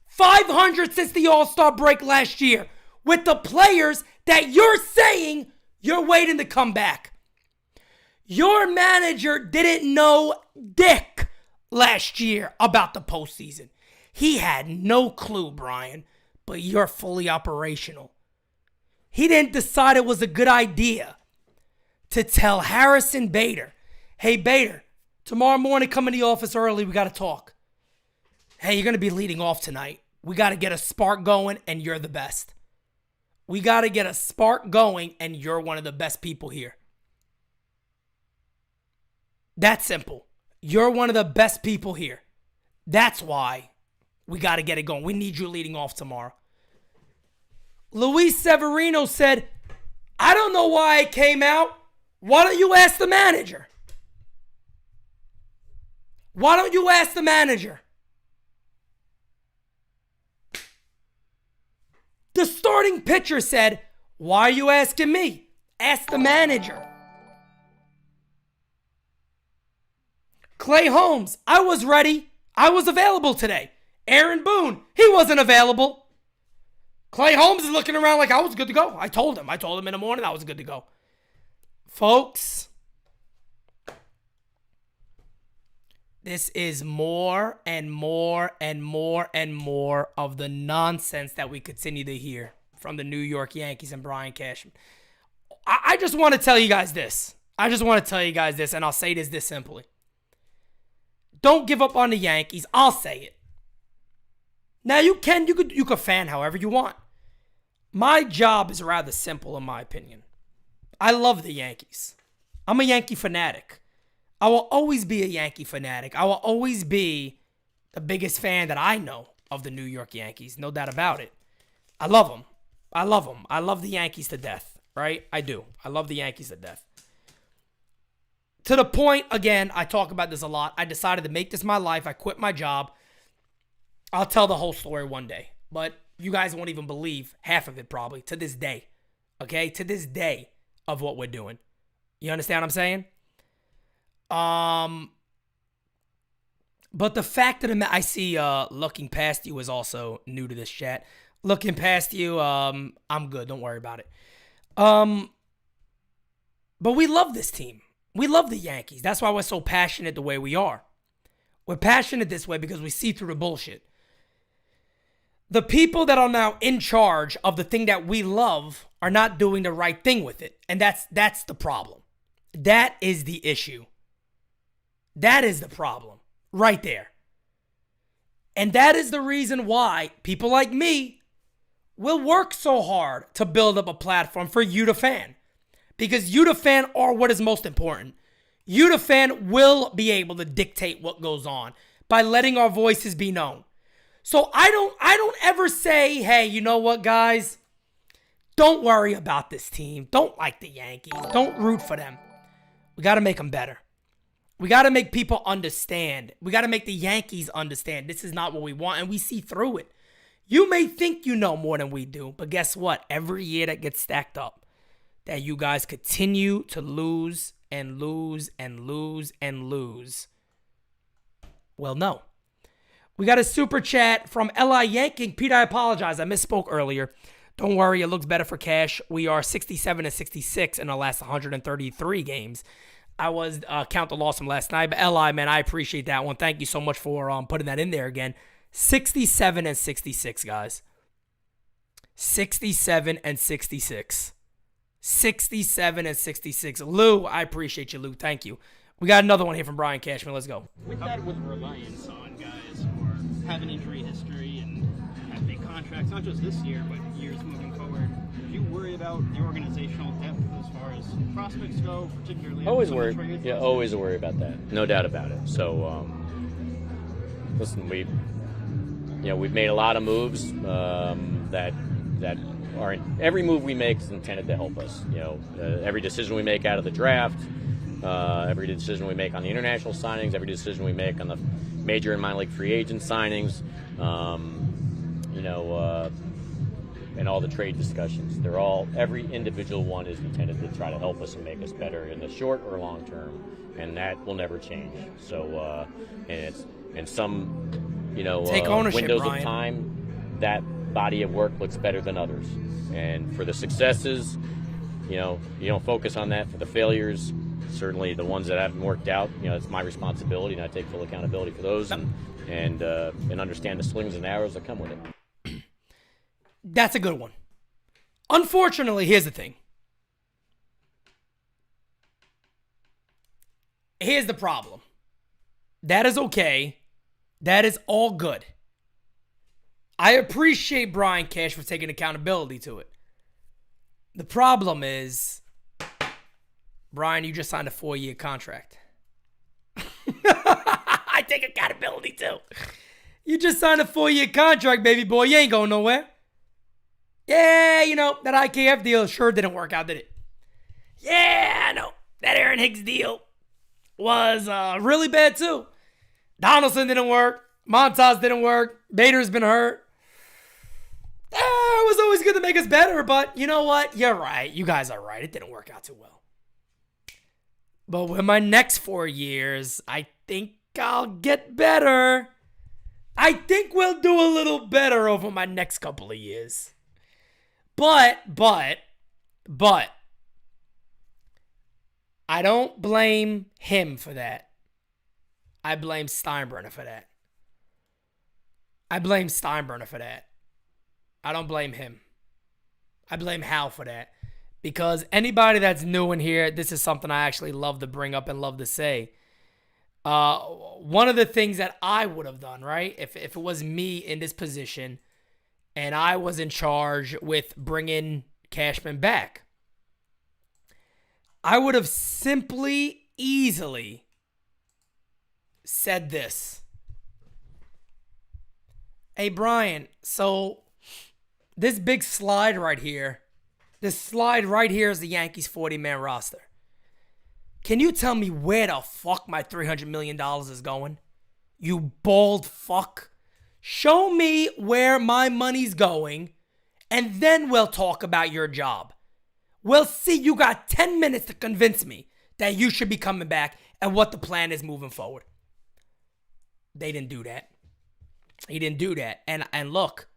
500 since the All-Star break last year with the players that you're saying you're waiting to come back. Your manager didn't know dick last year about the postseason. He had no clue, Brian, but you're fully operational. He didn't decide it was a good idea to tell Harrison Bader, hey, Bader, tomorrow morning, come in the office early. We got to talk. Hey, you're going to be leading off tonight. We got to get a spark going, and you're the best. We got to get a spark going, and you're one of the best people here. That's simple. You're one of the best people here. That's why we got to get it going. We need you leading off tomorrow. Luis Severino said, I don't know why I came out. Why don't you ask the manager? Why don't you ask the manager? The starting pitcher said, why are you asking me? Ask the manager. Clay Holmes, I was ready. I was available today. Aaron Boone, he wasn't available. Clay Holmes is looking around like I was good to go. I told him in the morning I was good to go. Folks, this is more and more and more and more of the nonsense that we continue to hear from the New York Yankees and Brian Cashman. I just want to tell you guys this. And I'll say this simply. Don't give up on the Yankees. I'll say it. Now you could fan however you want. My job is rather simple in my opinion. I love the Yankees. I'm a Yankee fanatic. I will always be a Yankee fanatic. I will always be the biggest fan that I know of the New York Yankees. No doubt about it. I love them. I love the Yankees to death, right? I do. I love the Yankees to death. To the point, again, I talk about this a lot. I decided to make this my life. I quit my job. I'll tell the whole story one day. But you guys won't even believe half of it probably to this day. Okay? To this day of what we're doing. You understand what I'm saying? But the fact that I see Looking Past You is also new to this chat. Looking Past You, I'm good. Don't worry about it. But we love this team. We love the Yankees. That's why we're so passionate the way we are. We're passionate this way because we see through the bullshit. The people that are now in charge of the thing that we love are not doing the right thing with it. And that's the problem. That is the issue. That is the problem right there. And that is the reason why people like me will work so hard to build up a platform for you to fan. Because you, the fan, are what is most important. You, the fan, will be able to dictate what goes on by letting our voices be known. So I don't ever say, hey, you know what, guys? Don't worry about this team. Don't like the Yankees. Don't root for them. We got to make them better. We got to make people understand. We got to make the Yankees understand this is not what we want, and we see through it. You may think you know more than we do, but guess what? Every year that gets stacked up, that you guys continue to lose and lose and lose and lose. Well, no. We got a super chat from L.I. Yanking. Pete, I apologize. I misspoke earlier. Don't worry, it looks better for Cash. We are 67 and 66 in the last 133 games. I was count the loss from last night, but L.I., man, I appreciate that one. Thank you so much for putting that in there again. 67 and 66, guys. 67 and 66. 67 and 66. Lou, I appreciate you, Lou. Thank you. We got another one here from Brian Cashman. Let's go.
With that, with reliance on guys who are having injury history and have big contracts, not just this year, but years moving forward, do you worry about the organizational depth as far as prospects go, particularly?
Always worry. Yeah, always worry about that. No doubt about it. So, listen, we've made a lot of moves that are every move we make is intended to help us. Every decision we make out of the draft, every decision we make on the international signings, every decision we make on the major and minor league free agent signings, and all the trade discussions. Every individual one is intended to try to help us and make us better in the short or long term, and that will never change. So, and it's in some,
take ownership,
windows
Brian.
of time, that body of work looks better than others. And for the successes, you don't focus on that. For the failures, certainly the ones that haven't worked out, it's my responsibility, and I take full accountability for those, and understand the slings and arrows that come with it.
That's a good one. Unfortunately, here's the thing. Here's the problem. That is okay. That is all good. I appreciate Brian Cash for taking accountability to it. The problem is, Brian, you just signed a 4-year contract. I take accountability too. You just signed a 4-year contract, baby boy. You ain't going nowhere. Yeah, that IKF deal sure didn't work out, did it? Yeah, I know. That Aaron Hicks deal was really bad too. Donaldson didn't work. Montas didn't work. Bader's been hurt. It was he's going to make us better, but you know what? You're right. You guys are right. It didn't work out too well. But with my next 4 years, I think I'll get better. I think we'll do a little better over my next couple of years. But, I don't blame him for that. I blame Steinbrenner for that. I don't blame him. I blame Hal for that. Because anybody that's new in here, this is something I actually love to bring up and love to say. One of the things that I would have done, right, if it was me in this position and I was in charge with bringing Cashman back, I would have simply, easily said this. Hey, Brian, so this big slide right here, is the Yankees 40-man roster. Can you tell me where the fuck my $300 million is going? You bald fuck. Show me where my money's going, and then we'll talk about your job. We'll see. You got 10 minutes to convince me that you should be coming back and what the plan is moving forward. They didn't do that. He didn't do that. And look,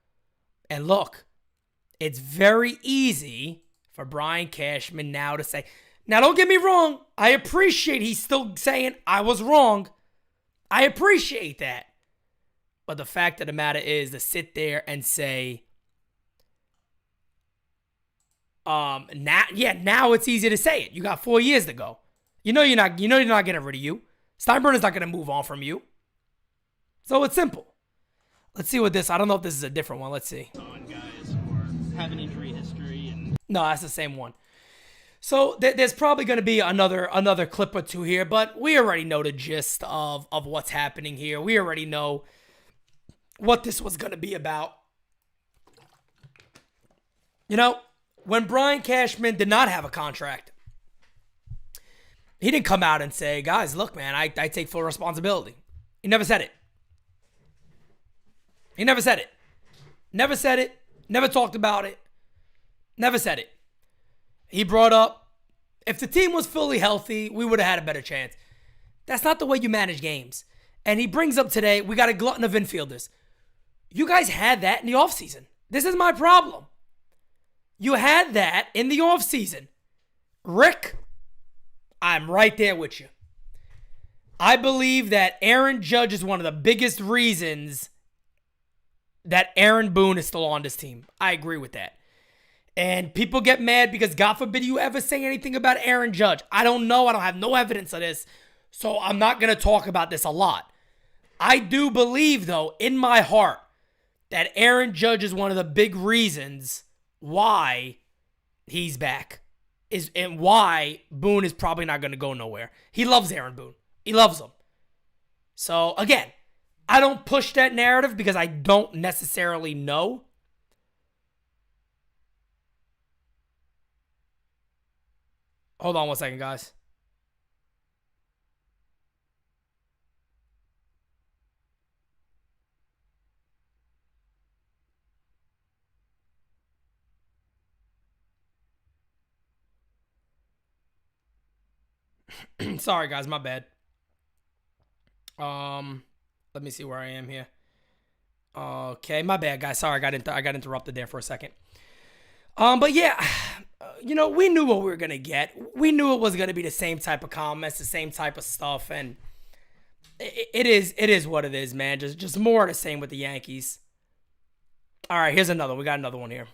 it's very easy for Brian Cashman now to say, now don't get me wrong, I appreciate he's still saying I was wrong. I appreciate that. But the fact of the matter is to sit there and say, now it's easy to say it. You got 4 years to go. You know you're not getting rid of you. Steinbrenner's not going to move on from you. So it's simple. Let's see what this, I don't know if this is a different one. Let's see.
On guys or have an injury history and
No, that's the same one. So there's probably going to be another clip or two here, but we already know the gist of what's happening here. We already know what this was going to be about. You know, when Brian Cashman did not have a contract, he didn't come out and say, guys, look, man, I take full responsibility. He never said it. He never said it. Never said it. Never talked about it. Never said it. He brought up, if the team was fully healthy, we would have had a better chance. That's not the way you manage games. And he brings up today, we got a glutton of infielders. You guys had that in the offseason. This is my problem. You had that in the offseason. Rick, I'm right there with you. I believe that Aaron Judge is one of the biggest reasons that Aaron Boone is still on this team. I agree with that. And people get mad because God forbid you ever say anything about Aaron Judge. I don't know. I don't have no evidence of this. So I'm not going to talk about this a lot. I do believe, though, in my heart, that Aaron Judge is one of the big reasons why he's back. And why Boone is probably not going to go nowhere. He loves Aaron Boone. He loves him. So, again, I don't push that narrative because I don't necessarily know. Hold on one second, guys. Sorry, guys, my bad. Let me see where I am here. Okay, my bad, guys. Sorry, I got interrupted there for a second. But yeah, you know, we knew what we were gonna get. We knew it was gonna be the same type of comments, the same type of stuff, and it is what it is, man. Just more of the same with the Yankees. All right, here's another. We got another one here.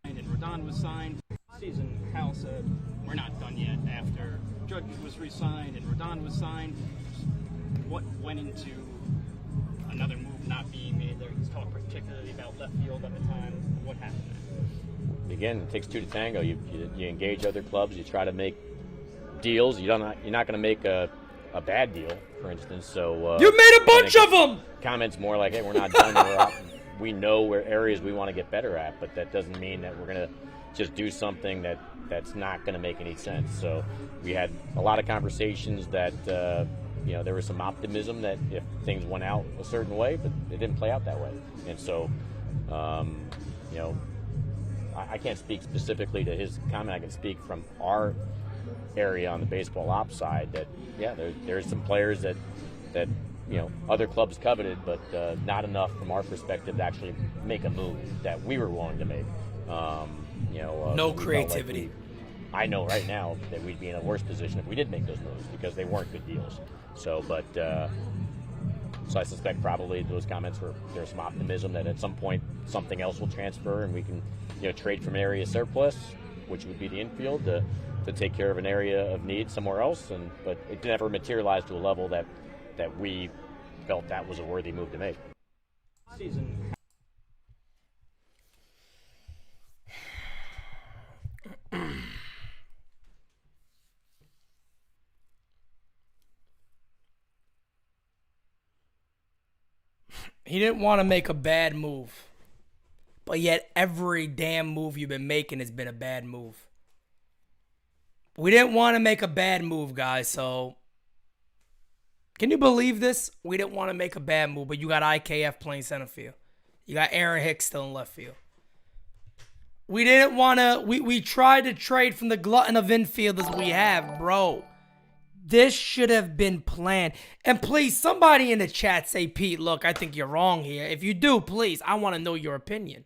and Rodon was signed. Season, Hal said, we're not done yet after Judge was re-signed and Rodon was signed. What went into another move not being made there? He's talked particularly about left field at the time. What happened there?
Again, it takes two to tango. You engage other clubs. You try to make deals. You're not going to make a bad deal, for instance. So
you made a bunch of them.
Comments more like, "Hey, we're not done. We know where areas we want to get better at, but that doesn't mean that we're going to just do something that's not going to make any sense." So we had a lot of conversations that there was some optimism that if things went out a certain way, but it didn't play out that way. And so I can't speak specifically to his comment. I can speak from our area on the baseball ops side that, yeah, there's some players that other clubs coveted, but not enough from our perspective to actually make a move that we were willing to make.
No creativity.
I know right now that we'd be in a worse position if we did make those moves because they weren't good deals. So I suspect probably those comments there's some optimism that at some point something else will transfer and we can, trade from an area surplus, which would be the infield, to take care of an area of need somewhere else. But it never materialized to a level that we felt that was a worthy move to make.
Season.
He didn't want to make a bad move. But yet every damn move you've been making has been a bad move. We didn't want to make a bad move, guys, so can you believe this? We didn't want to make a bad move, but you got IKF playing center field. You got Aaron Hicks still in left field. We didn't want to, we tried to trade from the glutton of infielders we have, bro. This should have been planned. And please, somebody in the chat say, Pete, look, I think you're wrong here. If you do, please, I want to know your opinion.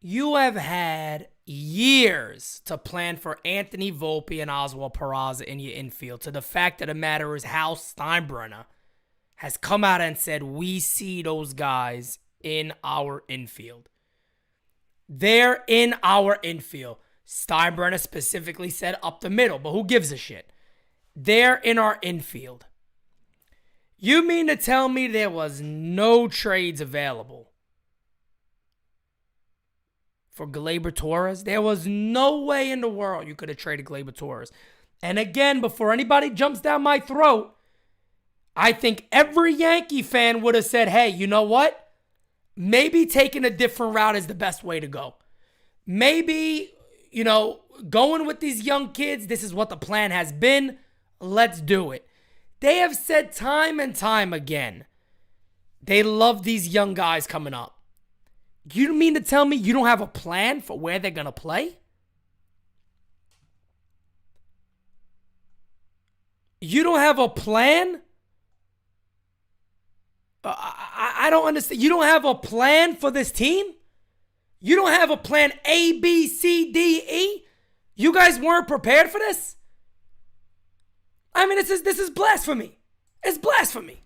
You have had years to plan for Anthony Volpe and Oswald Peraza in your infield. To the fact of the matter is Hal Steinbrenner has come out and said, we see those guys in our infield. They're in our infield. Steinbrenner specifically said up the middle, but who gives a shit? They're in our infield. You mean to tell me there was no trades available for Gleyber Torres? There was no way in the world you could have traded Gleyber Torres. And again, before anybody jumps down my throat, I think every Yankee fan would have said, hey, you know what? Maybe taking a different route is the best way to go. Maybe, going with these young kids, this is what the plan has been. Let's do it. They have said time and time again, they love these young guys coming up. You mean to tell me you don't have a plan for where they're going to play? You don't have a plan? I don't understand. You don't have a plan for this team? You don't have a plan A, B, C, D, E? You guys weren't prepared for this? I mean, this is blasphemy. It's blasphemy.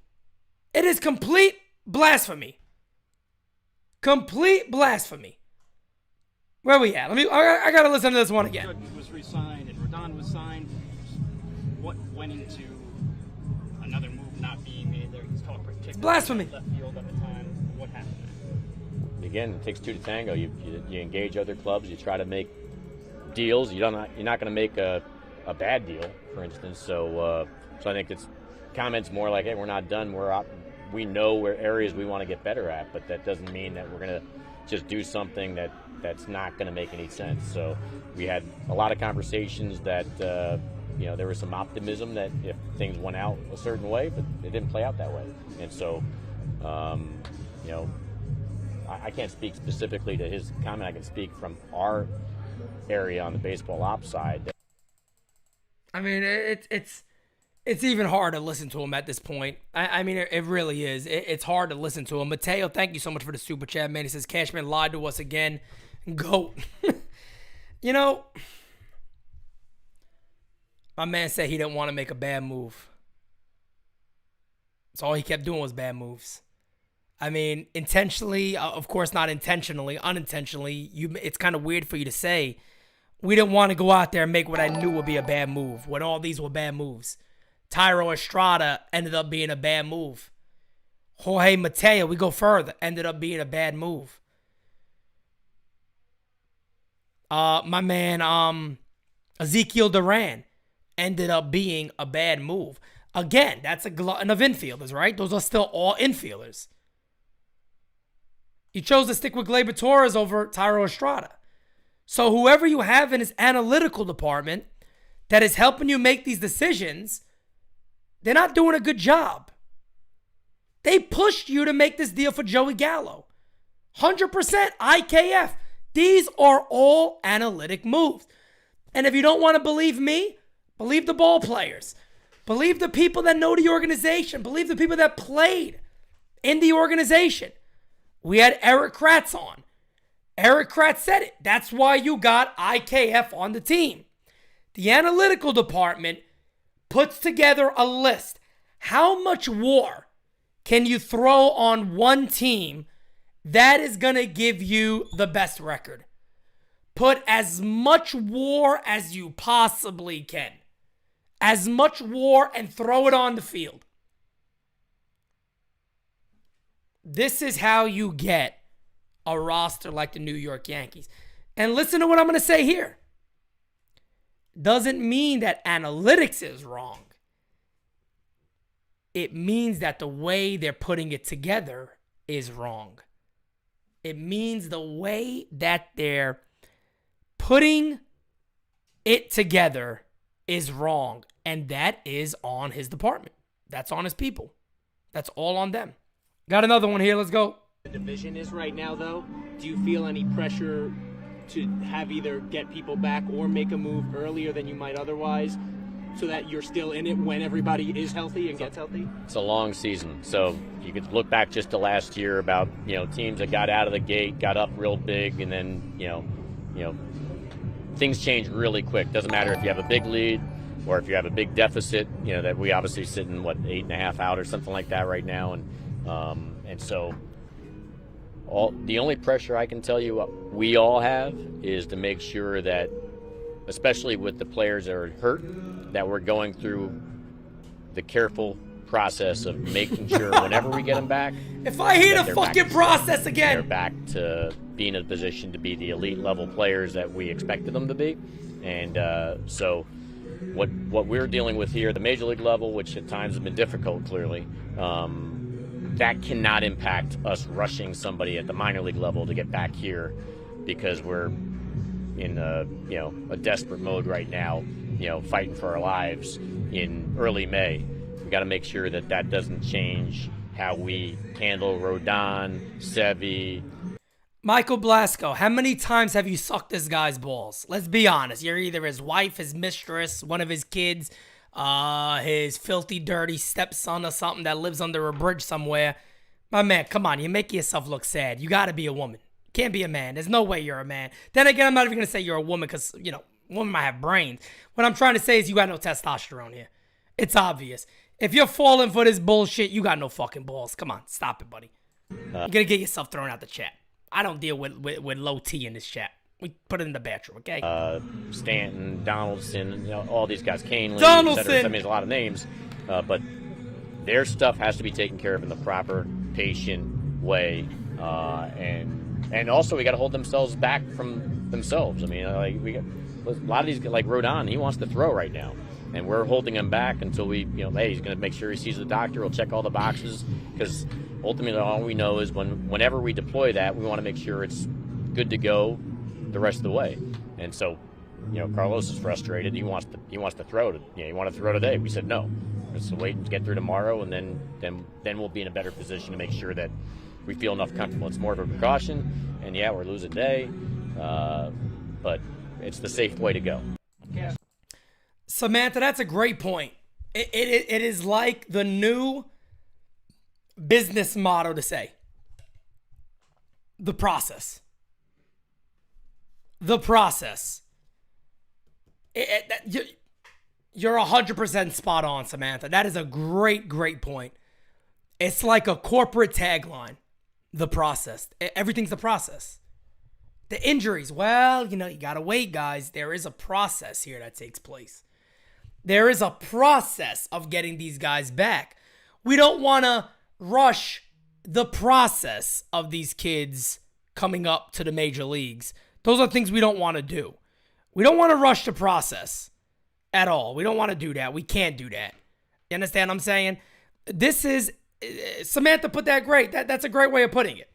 It is complete blasphemy. Complete blasphemy. Where we at? I gotta listen to this one again.
Judge was re-signed and Rodon was signed. What went into another move not being made there? He's called particularly
it's blasphemy.
Left field at the time. What happened there?
Again, it takes two to tango. You engage other clubs. You try to make deals. You're not going to make a bad deal, for instance. So I think it's comments more like, hey, we're not done. We know where areas we want to get better at, but that doesn't mean that we're going to just do something that's not going to make any sense. So we had a lot of conversations that there was some optimism that if things went out a certain way, but it didn't play out that way. And so I can't speak specifically to his comment. I can speak from our area on the baseball ops side.
I mean, it's even hard to listen to him at this point. I mean, it really is. It's hard to listen to him. Mateo, thank you so much for the super chat, man. He says, Cashman lied to us again. GOAT. My man said he didn't want to make a bad move. So all he kept doing was bad moves. I mean, intentionally, of course not intentionally, unintentionally, it's kind of weird for you to say, we didn't want to go out there and make what I knew would be a bad move when all these were bad moves. Tyro Estrada ended up being a bad move. Jorge Mateo, we go further, ended up being a bad move. My man, Ezekiel Duran ended up being a bad move. Again, that's a glutton of infielders, right? Those are still all infielders. You chose to stick with Gleyber Torres over Tyro Estrada. So whoever you have in his analytical department that is helping you make these decisions, they're not doing a good job. They pushed you to make this deal for Joey Gallo. 100% IKF. These are all analytic moves. And if you don't want to believe me, believe the ball players. Believe the people that know the organization. Believe the people that played in the organization. We had Eric Kratz on. Eric Kratz said it. That's why you got IKF on the team. The analytical department puts together a list. How much war can you throw on one team that is going to give you the best record? Put as much war as you possibly can. As much war and throw it on the field. This is how you get a roster like the New York Yankees. And listen to what I'm going to say here. Doesn't mean that analytics is wrong. It means that the way they're putting it together is wrong. It means the way that they're putting it together is wrong. And that is on his department. That's on his people. That's all on them. Got another one here. Let's go.
The division is right now, though. Do you feel any pressure to have either get people back or make a move earlier than you might otherwise so that you're still in it when everybody is healthy and gets healthy?
It's a long season. So you could look back just to last year about, teams that got out of the gate, got up real big, and then, things change really quick. Doesn't matter if you have a big lead or if you have a big deficit, that we obviously sit in, 8.5 out or something like that right now. And so the only pressure I can tell you we all have is to make sure that, especially with the players that are hurt, that we're going through the careful process of making sure whenever we get them back.
If I hear the fucking process again.
They're back to being in a position to be the elite level players that we expected them to be. And so what we're dealing with here, the major league level, which at times has been difficult, clearly, that cannot impact us rushing somebody at the minor league level to get back here because we're in a desperate mode right now, fighting for our lives in early May. We got to make sure that doesn't change how we handle Rodon, Sevy.
Michael Blasco, how many times have you sucked this guy's balls? Let's be honest. You're either his wife, his mistress, one of his kids, his filthy, dirty stepson or something that lives under a bridge somewhere. My man, come on. You make yourself look sad. You got to be a woman. Can't be a man. There's no way you're a man. Then again, I'm not even going to say you're a woman because, women might have brains. What I'm trying to say is you got no testosterone here. It's obvious. If you're falling for this bullshit, you got no fucking balls. Come on. Stop it, buddy. You're going to get yourself thrown out the chat. I don't deal with low T in this chat. We put it in the bathroom, okay?
Stanton, Donaldson, all these guys, Canely,
Donaldson.
et cetera. I mean, there's a lot of names, but their stuff has to be taken care of in the proper, patient way, and also we got to hold themselves back from themselves. I mean, we got a lot of these, like Rodon, he wants to throw right now, and we're holding him back until we, hey, he's going to make sure he sees the doctor. He'll check all the boxes because ultimately all we know is whenever we deploy that, we want to make sure it's good to go the rest of the way. And so, Carlos is frustrated. He wants to throw. He wanted to throw today. We said no. Let's wait and get through tomorrow, and then we'll be in a better position to make sure that we feel enough comfortable. It's more of a precaution, and yeah, we're losing today, but it's the safe way to go.
Yeah. Samantha, that's a great point. It is like the new business motto to say, the process. The process. You're 100% spot on, Samantha. That is a great, great point. It's like a corporate tagline. The process. Everything's the process. The injuries. Well, you got to wait, guys. There is a process here that takes place. There is a process of getting these guys back. We don't want to rush the process of these kids coming up to the major leagues. Those are things we don't want to do. We don't want to rush the process at all. We don't want to do that. We can't do that. You understand what I'm saying? This is, Samantha put that great. That's a great way of putting it.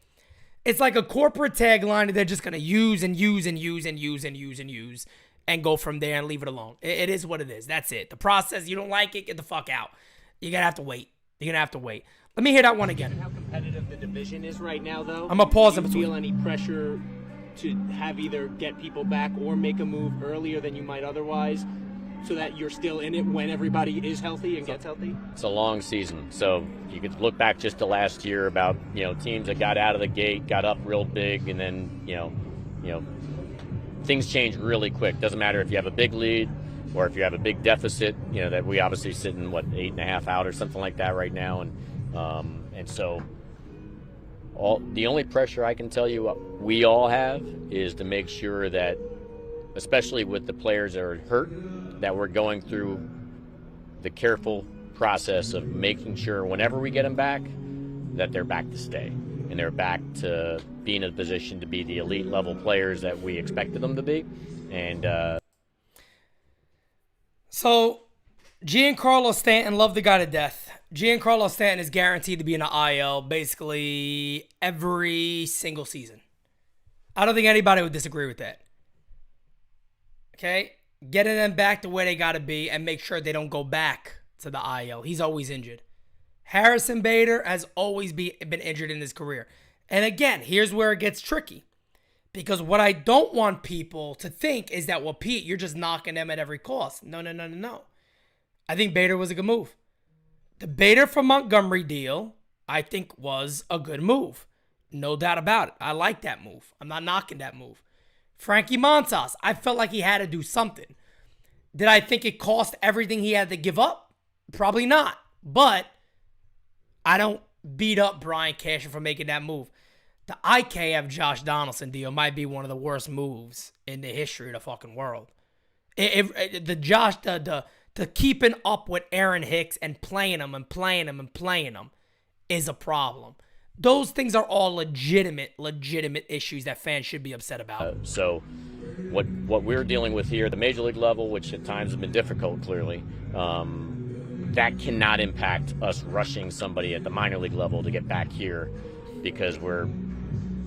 It's like a corporate tagline that they're just going to use and use and use and use and use and use and go from there and leave it alone. It is what it is. That's it. The process, you don't like it, get the fuck out. You're going to have to wait. You're going to have to wait. Let me hear that one again.
How competitive the division is right now, though.
I'm going to pause in
between. Do you
between.
feel any pressure to have either get people back or make a move earlier than you might otherwise, so that you're still in it when everybody is healthy and gets healthy?
It's a long season, so you could look back just to last year about teams that got out of the gate, got up real big, and then things change really quick. Doesn't matter if you have a big lead or if you have a big deficit. That we obviously sit in 8.5 out or something like that right now, and so the only pressure I can tell you we all have is to make sure that, especially with the players that are hurt, that we're going through the careful process of making sure whenever we get them back that they're back to stay and they're back to be in a position to be the elite level players that we expected them to be. And
so Giancarlo Stanton, love the guy to death. Giancarlo Stanton is guaranteed to be in the IL basically every single season. I don't think anybody would disagree with that. Okay? Getting them back to where they got to be and make sure they don't go back to the IL. He's always injured. Harrison Bader has always been injured in his career. And again, here's where it gets tricky. Because what I don't want people to think is that, well, Pete, you're just knocking them at every cost. No. I think Bader was a good move. The Bader from Montgomery deal, I think, was a good move. No doubt about it. I like that move. I'm not knocking that move. Frankie Montas, I felt like he had to do something. Did I think it cost everything he had to give up? Probably not. But I don't beat up Brian Cashman for making that move. The IKF Josh Donaldson deal might be one of the worst moves in the history of the fucking world. The keeping up with Aaron Hicks and playing him is a problem. Those things are all legitimate issues that fans should be upset about.
So what we're dealing with here, the major league level, which at times has been difficult, clearly, that cannot impact us rushing somebody at the minor league level to get back here because we're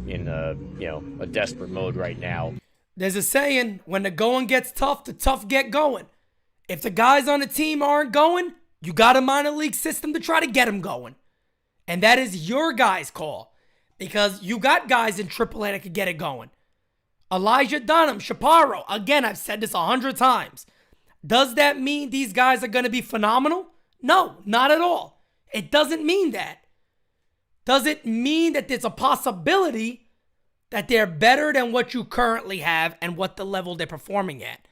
in a desperate mode right now.
There's a saying, when the going gets tough, the tough get going. If the guys on the team aren't going, you got a minor league system to try to get them going. And that is your guys' call. Because you got guys in AAA that could get it going. Elijah Dunham, Chaparro. Again, I've said this 100 times. Does that mean these guys are going to be phenomenal? No, not at all. It doesn't mean that. Does it mean that there's a possibility that they're better than what you currently have and what the level they're performing at?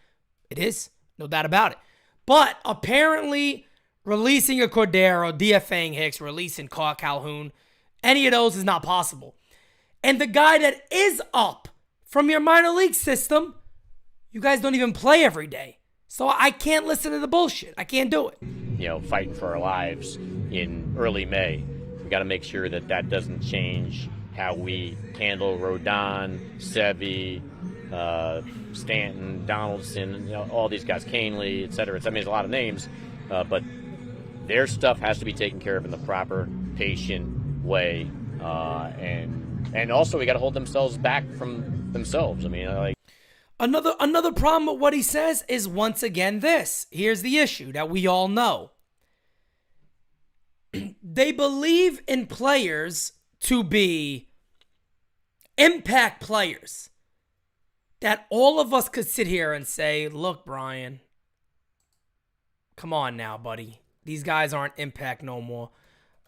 It is. No doubt about it. But apparently, releasing a Cordero, DFAing Hicks, releasing Calhoun, any of those is not possible. And the guy that is up from your minor league system, you guys don't even play every day. So I can't listen to the bullshit. I can't do it.
Fighting for our lives in early May. We got to make sure that doesn't change how we handle Rodon, Sevy, Stanton, Donaldson, all these guys, Canely, et cetera. I mean, there's a lot of names, but their stuff has to be taken care of in the proper, patient way, and also we got to hold themselves back from themselves. I mean,
another problem with what he says is once again this. Here's the issue that we all know. They believe in players to be impact players. That all of us could sit here and say, look, Brian, come on now, buddy. These guys aren't impact no more.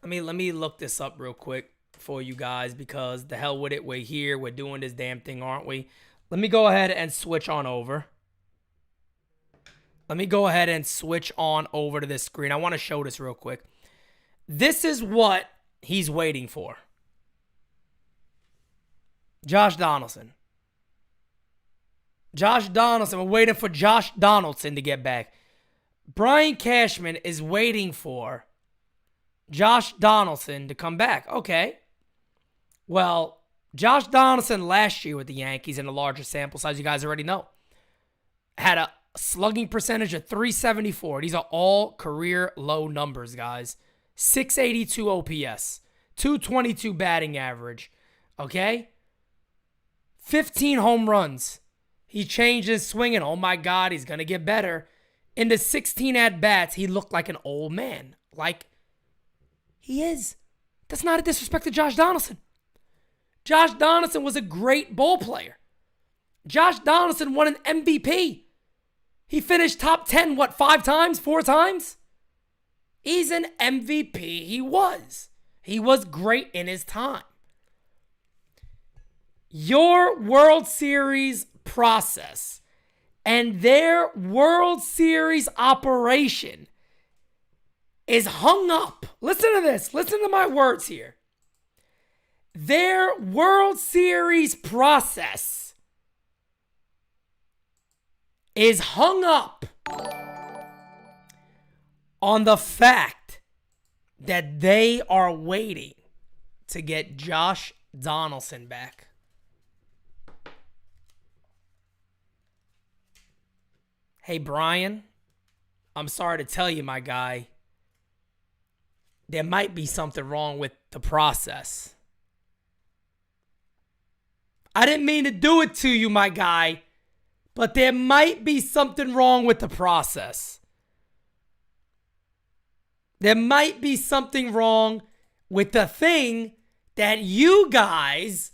Let me look this up real quick for you guys because the hell with it. We're here. We're doing this damn thing, aren't we? Let me go ahead and switch on over. Let me go ahead and switch on over to this screen. I want to show this real quick. This is what he's waiting for. Josh Donaldson. We're waiting for Josh Donaldson to get back. Brian Cashman is waiting for Josh Donaldson to come back. Okay. Well, Josh Donaldson last year with the Yankees in a larger sample size, you guys already know, had a slugging percentage of .374. These are all career low numbers, guys. 682 OPS, 222 batting average, okay? 15 home runs. He changed his swinging. Oh my God, he's going to get better. In the 16 at-bats, he looked like an old man. Like he is. That's not a disrespect to Josh Donaldson. Josh Donaldson was a great ball player. Josh Donaldson won an MVP. He finished top 10, 5 times? 4 times? He's an MVP. He was. He was great in his time. Your World Series process and their World Series operation is hung up. Listen to this. Listen to my words here. Their World Series process is hung up on the fact that they are waiting to get Josh Donaldson back. Hey, Brian, I'm sorry to tell you, my guy, there might be something wrong with the process. I didn't mean to do it to you, my guy, but there might be something wrong with the process. There might be something wrong with the thing that you guys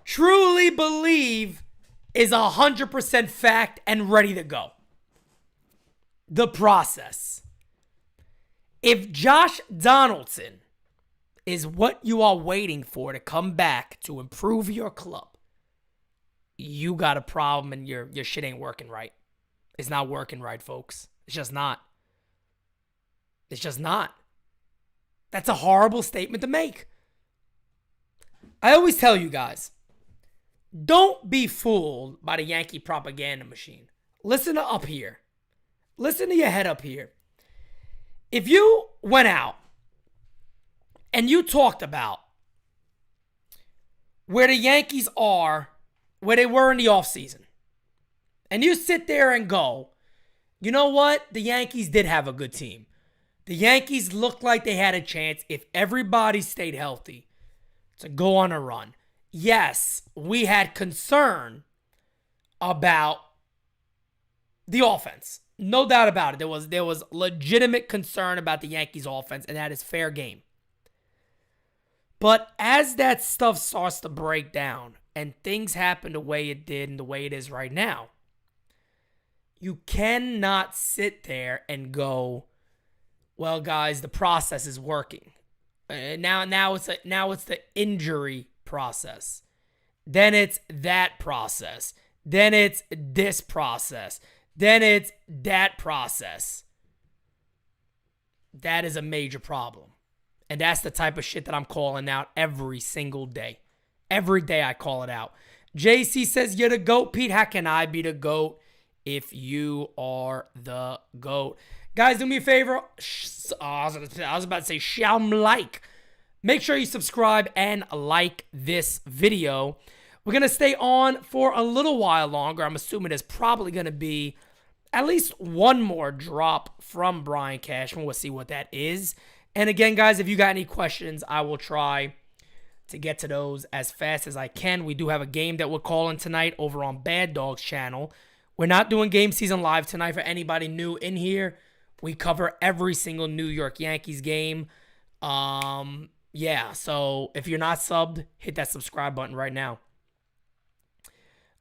truly believe is 100% fact and ready to go. The process. If Josh Donaldson is what you are waiting for to come back to improve your club, you got a problem and your shit ain't working right. It's not working right, folks. It's just not. It's just not. That's a horrible statement to make. I always tell you guys, don't be fooled by the Yankee propaganda machine. Listen to up here. Listen to your head up here. If you went out and you talked about where the Yankees are, where they were in the offseason, and you sit there and go, you know what? The Yankees did have a good team. The Yankees looked like they had a chance if everybody stayed healthy to go on a run. Yes, we had concern about the offense. No doubt about it. There was legitimate concern about the Yankees offense, and that is fair game. But as that stuff starts to break down and things happen the way it did and the way it is right now, you cannot sit there and go, well, guys, the process is working. Now it's the injury process. Then it's that process. Then it's this process. Then it's that process. That is a major problem. And that's the type of shit that I'm calling out every single day. Every day I call it out. JC says, you're the GOAT, Pete. How can I be the GOAT if you are the GOAT? Guys, do me a favor. I was about to say, like. Make sure you subscribe and like this video. We're going to stay on for a little while longer. I'm assuming there's probably going to be at least one more drop from Brian Cashman. We'll see what that is. And again, guys, if you got any questions, I will try to get to those as fast as I can. We do have a game that we're calling tonight over on Bad Dogs channel. We're not doing Game Season Live tonight for anybody new in here. We cover every single New York Yankees game. Yeah, so if you're not subbed, hit that subscribe button right now.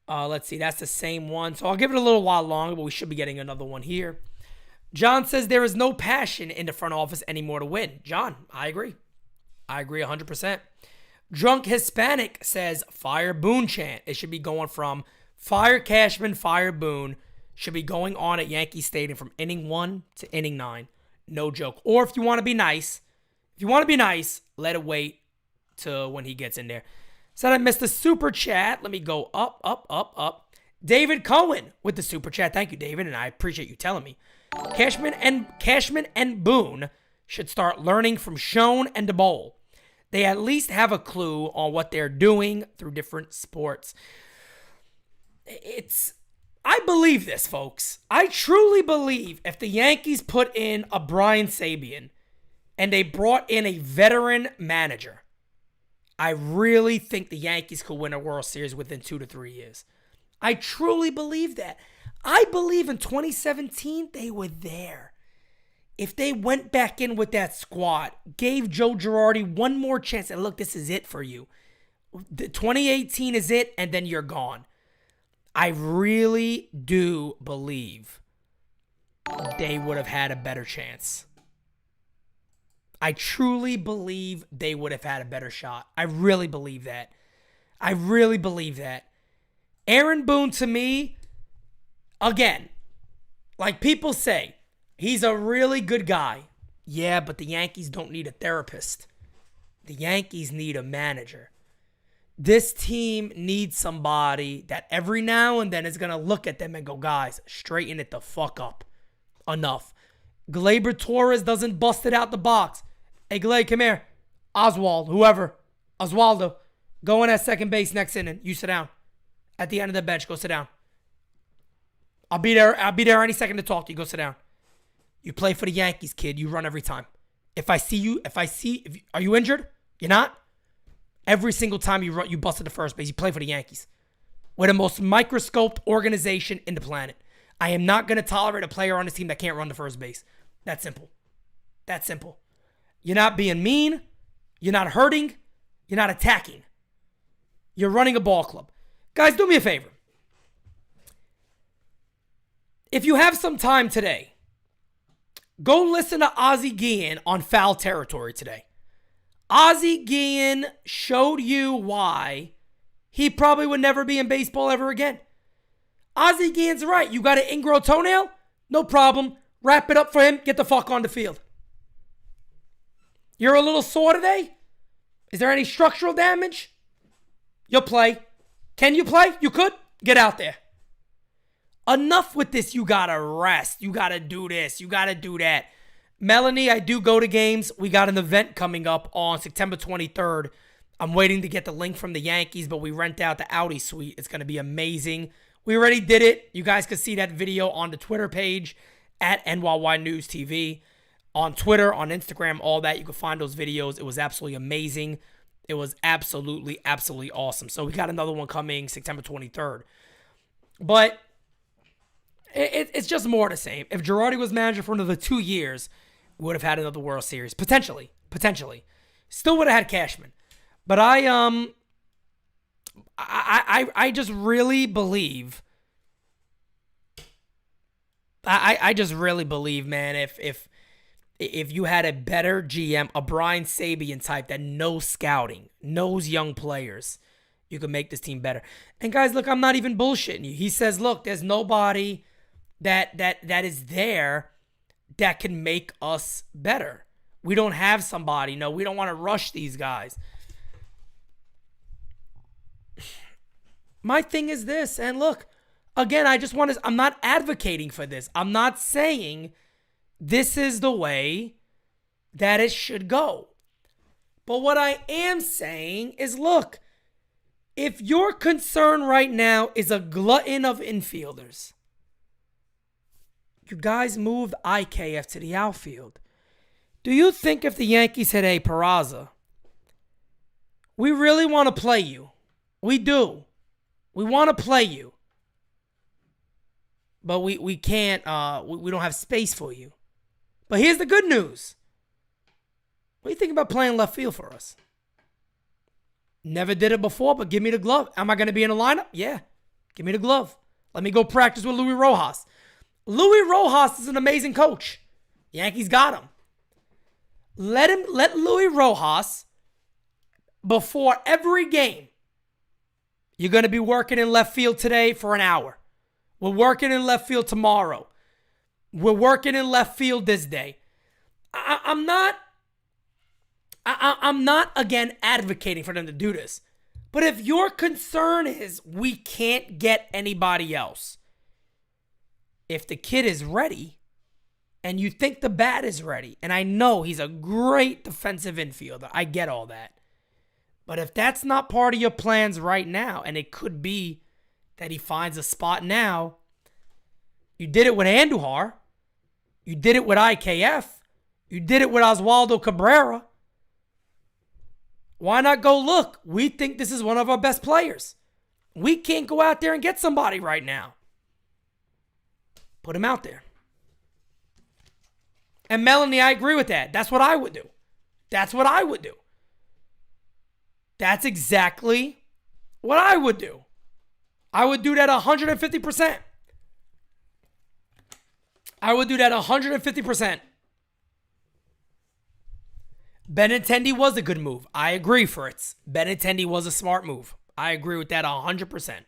Let's see, that's the same one. So I'll give it a little while longer, but we should be getting another one here. John says there is no passion in the front office anymore to win. John, I agree. I agree 100%. Drunk Hispanic says fire Boone chant. It should be going from fire Cashman, fire Boone. Should be going on at Yankee Stadium from inning 1 to inning 9. No joke. Or if you want to be nice, let it wait to when he gets in there. Said I missed the super chat. Let me go up. David Cohen with the super chat. Thank you, David, and I appreciate you telling me. Cashman and Boone should start learning from Schoen and DeBoll. They at least have a clue on what they're doing through different sports. I believe this, folks. I truly believe if the Yankees put in a Brian Sabian and they brought in a veteran manager, I really think the Yankees could win a World Series within 2 to 3 years. I truly believe that. I believe in 2017, they were there. If they went back in with that squad, gave Joe Girardi one more chance, and look, this is it for you. The 2018 is it, and then you're gone. I really do believe they would have had a better chance. I truly believe they would have had a better shot. I really believe that. I really believe that. Aaron Boone, to me, again, like people say, he's a really good guy. Yeah, but the Yankees don't need a therapist. The Yankees need a manager. This team needs somebody that every now and then is going to look at them and go, guys, straighten it the fuck up. Enough. Gleyber Torres doesn't bust it out the box. Hey, Gley, come here. Oswald, whoever. Oswaldo, go in at second base next inning. You sit down. At the end of the bench, go sit down. I'll be there any second to talk to you. Go sit down. You play for the Yankees, kid. You run every time. Are you injured? You're not? Every single time you run, you bust at the first base. You play for the Yankees. We're the most microscoped organization in the planet. I am not going to tolerate a player on this team that can't run the first base. That's simple. That's simple. You're not being mean. You're not hurting. You're not attacking. You're running a ball club. Guys, do me a favor. If you have some time today, go listen to Ozzie Guillen on Foul Territory today. Ozzie Guillen showed you why he probably would never be in baseball ever again. Ozzie Guillen's right. You got an ingrown toenail? No problem. Wrap it up for him. Get the fuck on the field. You're a little sore today? Is there any structural damage? You'll play. Can you play? You could. Get out there. Enough with this. You gotta rest. You gotta do this. You gotta do that. Melanie, I do go to games. We got an event coming up on September 23rd. I'm waiting to get the link from the Yankees, but we rent out the Audi suite. It's going to be amazing. We already did it. You guys can see that video on the Twitter page at NyynewsTV. On Twitter, on Instagram, all that. You can find those videos. It was absolutely amazing. It was absolutely, absolutely awesome. So we got another one coming September 23rd. But it's just more the same. If Girardi was manager for another 2 years, we would have had another World Series. Potentially. Still would have had Cashman. But I just really believe. I just really believe, man, if you had a better GM, a Brian Sabian type that knows scouting, knows young players, you could make this team better. And guys, look, I'm not even bullshitting you. He says, look, there's nobody that is there that can make us better. We don't have somebody. No, we don't want to rush these guys. My thing is this, and look, again, I'm not advocating for this. I'm not saying this is the way that it should go. But what I am saying is, look, if your concern right now is a glutton of infielders, you guys moved IKF to the outfield. Do you think if the Yankees hit a Peraza, we really want to play you? We do. We want to play you. But we can't, we don't have space for you. But here's the good news. What do you think about playing left field for us? Never did it before, but give me the glove. Am I going to be in a lineup? Yeah. Give me the glove. Let me go practice with Luis Rojas. Luis Rojas is an amazing coach. Yankees got him. Let Luis Rojas, before every game, you're going to be working in left field today for an hour. We're working in left field tomorrow. We're working in left field this day. I'm not, again, advocating for them to do this. But if your concern is we can't get anybody else, if the kid is ready and you think the bat is ready, and I know he's a great defensive infielder, I get all that. But if that's not part of your plans right now, and it could be that he finds a spot now, you did it with Andujar, you did it with IKF, you did it with Oswaldo Cabrera. Why not go, look, we think this is one of our best players. We can't go out there and get somebody right now. Put him out there. And Melanie, I agree with that. That's what I would do. That's what I would do. That's exactly what I would do. I would do that 150%. I would do that 150%. Benintendi was a good move. I agree, Fritz. Benintendi was a smart move. I agree with that 100%.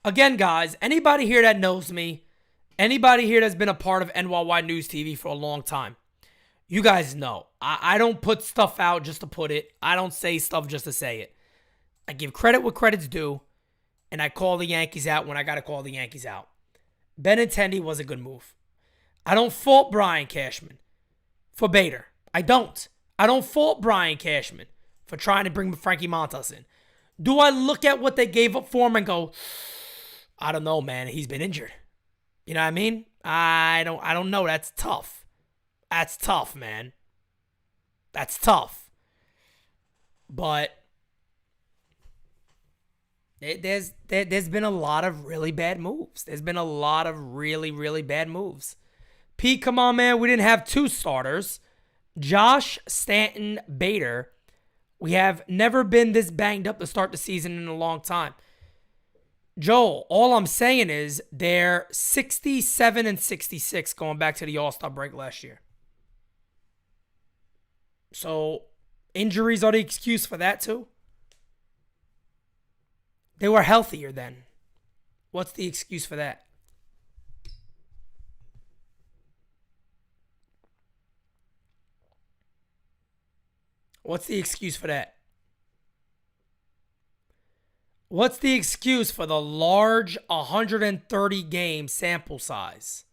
Again, guys, anybody here that knows me, anybody here that's been a part of NYY News TV for a long time, you guys know. I don't put stuff out just to put it. I don't say stuff just to say it. I give credit what credit's due, and I call the Yankees out when I got to call the Yankees out. Benintendi was a good move. I don't fault Brian Cashman for Bader. I don't fault Brian Cashman for trying to bring Frankie Montas in. Do I look at what they gave up for him and go, I don't know, man. He's been injured. You know what I mean? I don't know. That's tough. That's tough, man. That's tough. But there's been a lot of really bad moves. There's been a lot of really, really bad moves. Pete, come on, man. We didn't have two starters. Josh, Stanton, Bader. We have never been this banged up to start the season in a long time. Joel, all I'm saying is they're 67 and 66 going back to the All-Star break last year. So, injuries are the excuse for that too? They were healthier then. What's the excuse for that? What's the excuse for that? What's the excuse for the large 130 game sample size?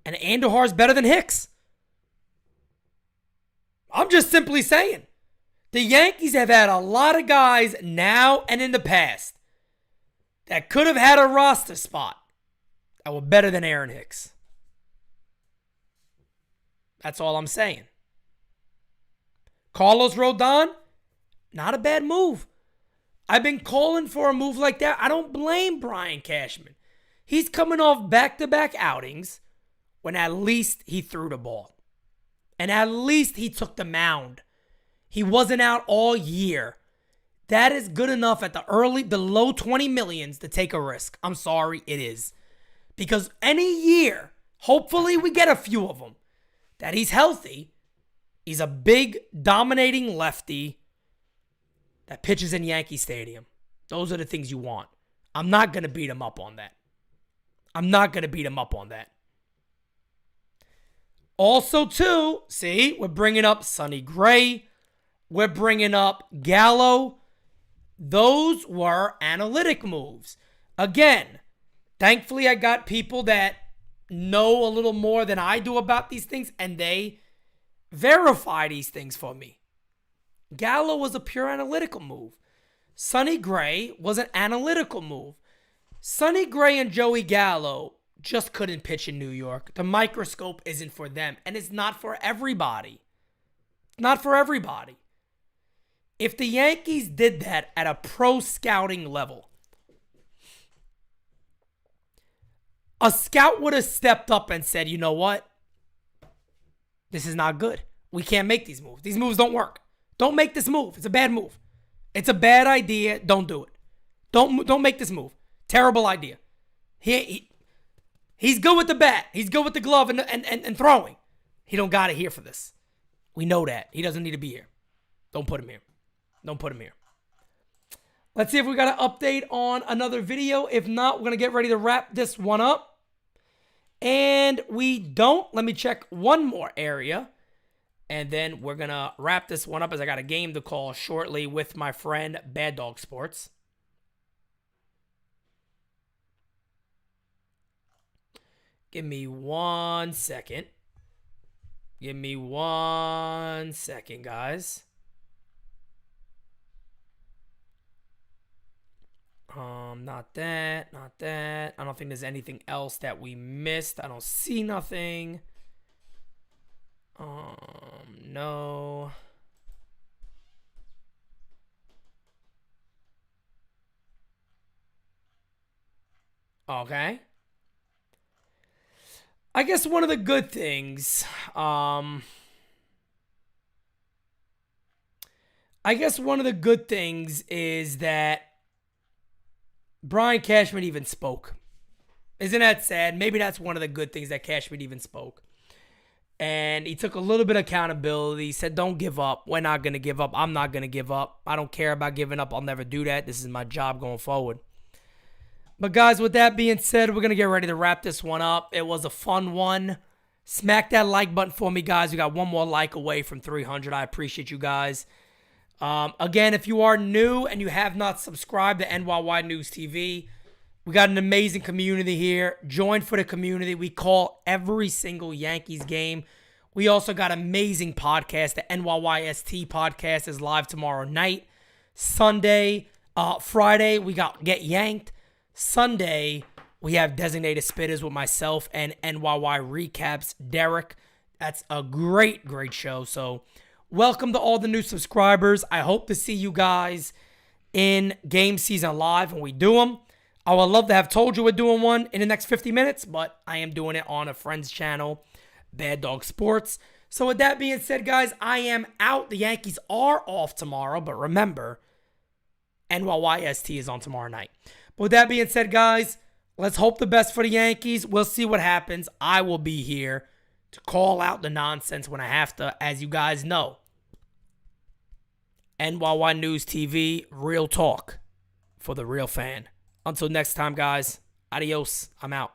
And Andujar's better than Hicks. I'm just simply saying. The Yankees have had a lot of guys now and in the past that could have had a roster spot that were better than Aaron Hicks. That's all I'm saying. Carlos Rodon, not a bad move. I've been calling for a move like that. I don't blame Brian Cashman. He's coming off back-to-back outings when at least he threw the ball. And at least he took the mound. He wasn't out all year. That is good enough at the low 20 millions to take a risk. I'm sorry, it is. Because any year, hopefully we get a few of them, that he's healthy. He's a big, dominating lefty that pitches in Yankee Stadium. Those are the things you want. I'm not going to beat him up on that. Also, too, see, we're bringing up Sonny Gray. We're bringing up Gallo. Those were analytic moves. Again, thankfully, I got people that know a little more than I do about these things, and they verify these things for me. Gallo was a pure analytical move. Sonny Gray was an analytical move. Sonny Gray and Joey Gallo just couldn't pitch in New York. The microscope isn't for them, and it's not for everybody. If the Yankees did that at a pro scouting level, a scout would have stepped up and said, you know what? This is not good. We can't make these moves. These moves don't work. Don't make this move. It's a bad move. It's a bad idea. Don't do it. Don't make this move. Terrible idea. He's good with the bat. He's good with the glove and throwing. He don't got it here for this. We know that. He doesn't need to be here. Don't put him here. Let's see if we got an update on another video. If not, we're going to get ready to wrap this one up. And we don't. Let me check one more area. And then we're going to wrap this one up as I got a game to call shortly with my friend Bad Dog Sports. Give me 1 second. Guys. Not that. I don't think there's anything else that we missed. I don't see nothing. No. Okay. I guess one of the good things, I guess one of the good things is that Brian Cashman even spoke. Isn't that sad? Maybe that's one of the good things, that Cashman even spoke. And he took a little bit of accountability. He said, don't give up. We're not going to give up. I'm not going to give up. I don't care about giving up. I'll never do that. This is my job going forward. But guys, with that being said, we're going to get ready to wrap this one up. It was a fun one. Smack that like button for me, guys. We got one more like away from 300. I appreciate you guys. Again, if you are new and you have not subscribed to NYY News TV, we got an amazing community here. Join for the community. We call every single Yankees game. We also got amazing podcast. The NYYST podcast is live tomorrow night. Friday, we got Get Yanked. Sunday, we have Designated Spitters with myself and NYY Recaps, Derek. That's a great, great show. So welcome to all the new subscribers. I hope to see you guys in game season live when we do them. I would love to have told you we're doing one in the next 50 minutes, but I am doing it on a friend's channel, Bad Dog Sports. So with that being said, guys, I am out. The Yankees are off tomorrow, but remember, NYYST is on tomorrow night. But with that being said, guys, let's hope the best for the Yankees. We'll see what happens. I will be here to call out the nonsense when I have to, as you guys know. NYY News TV, real talk for the real fan. Until next time, guys, adios. I'm out.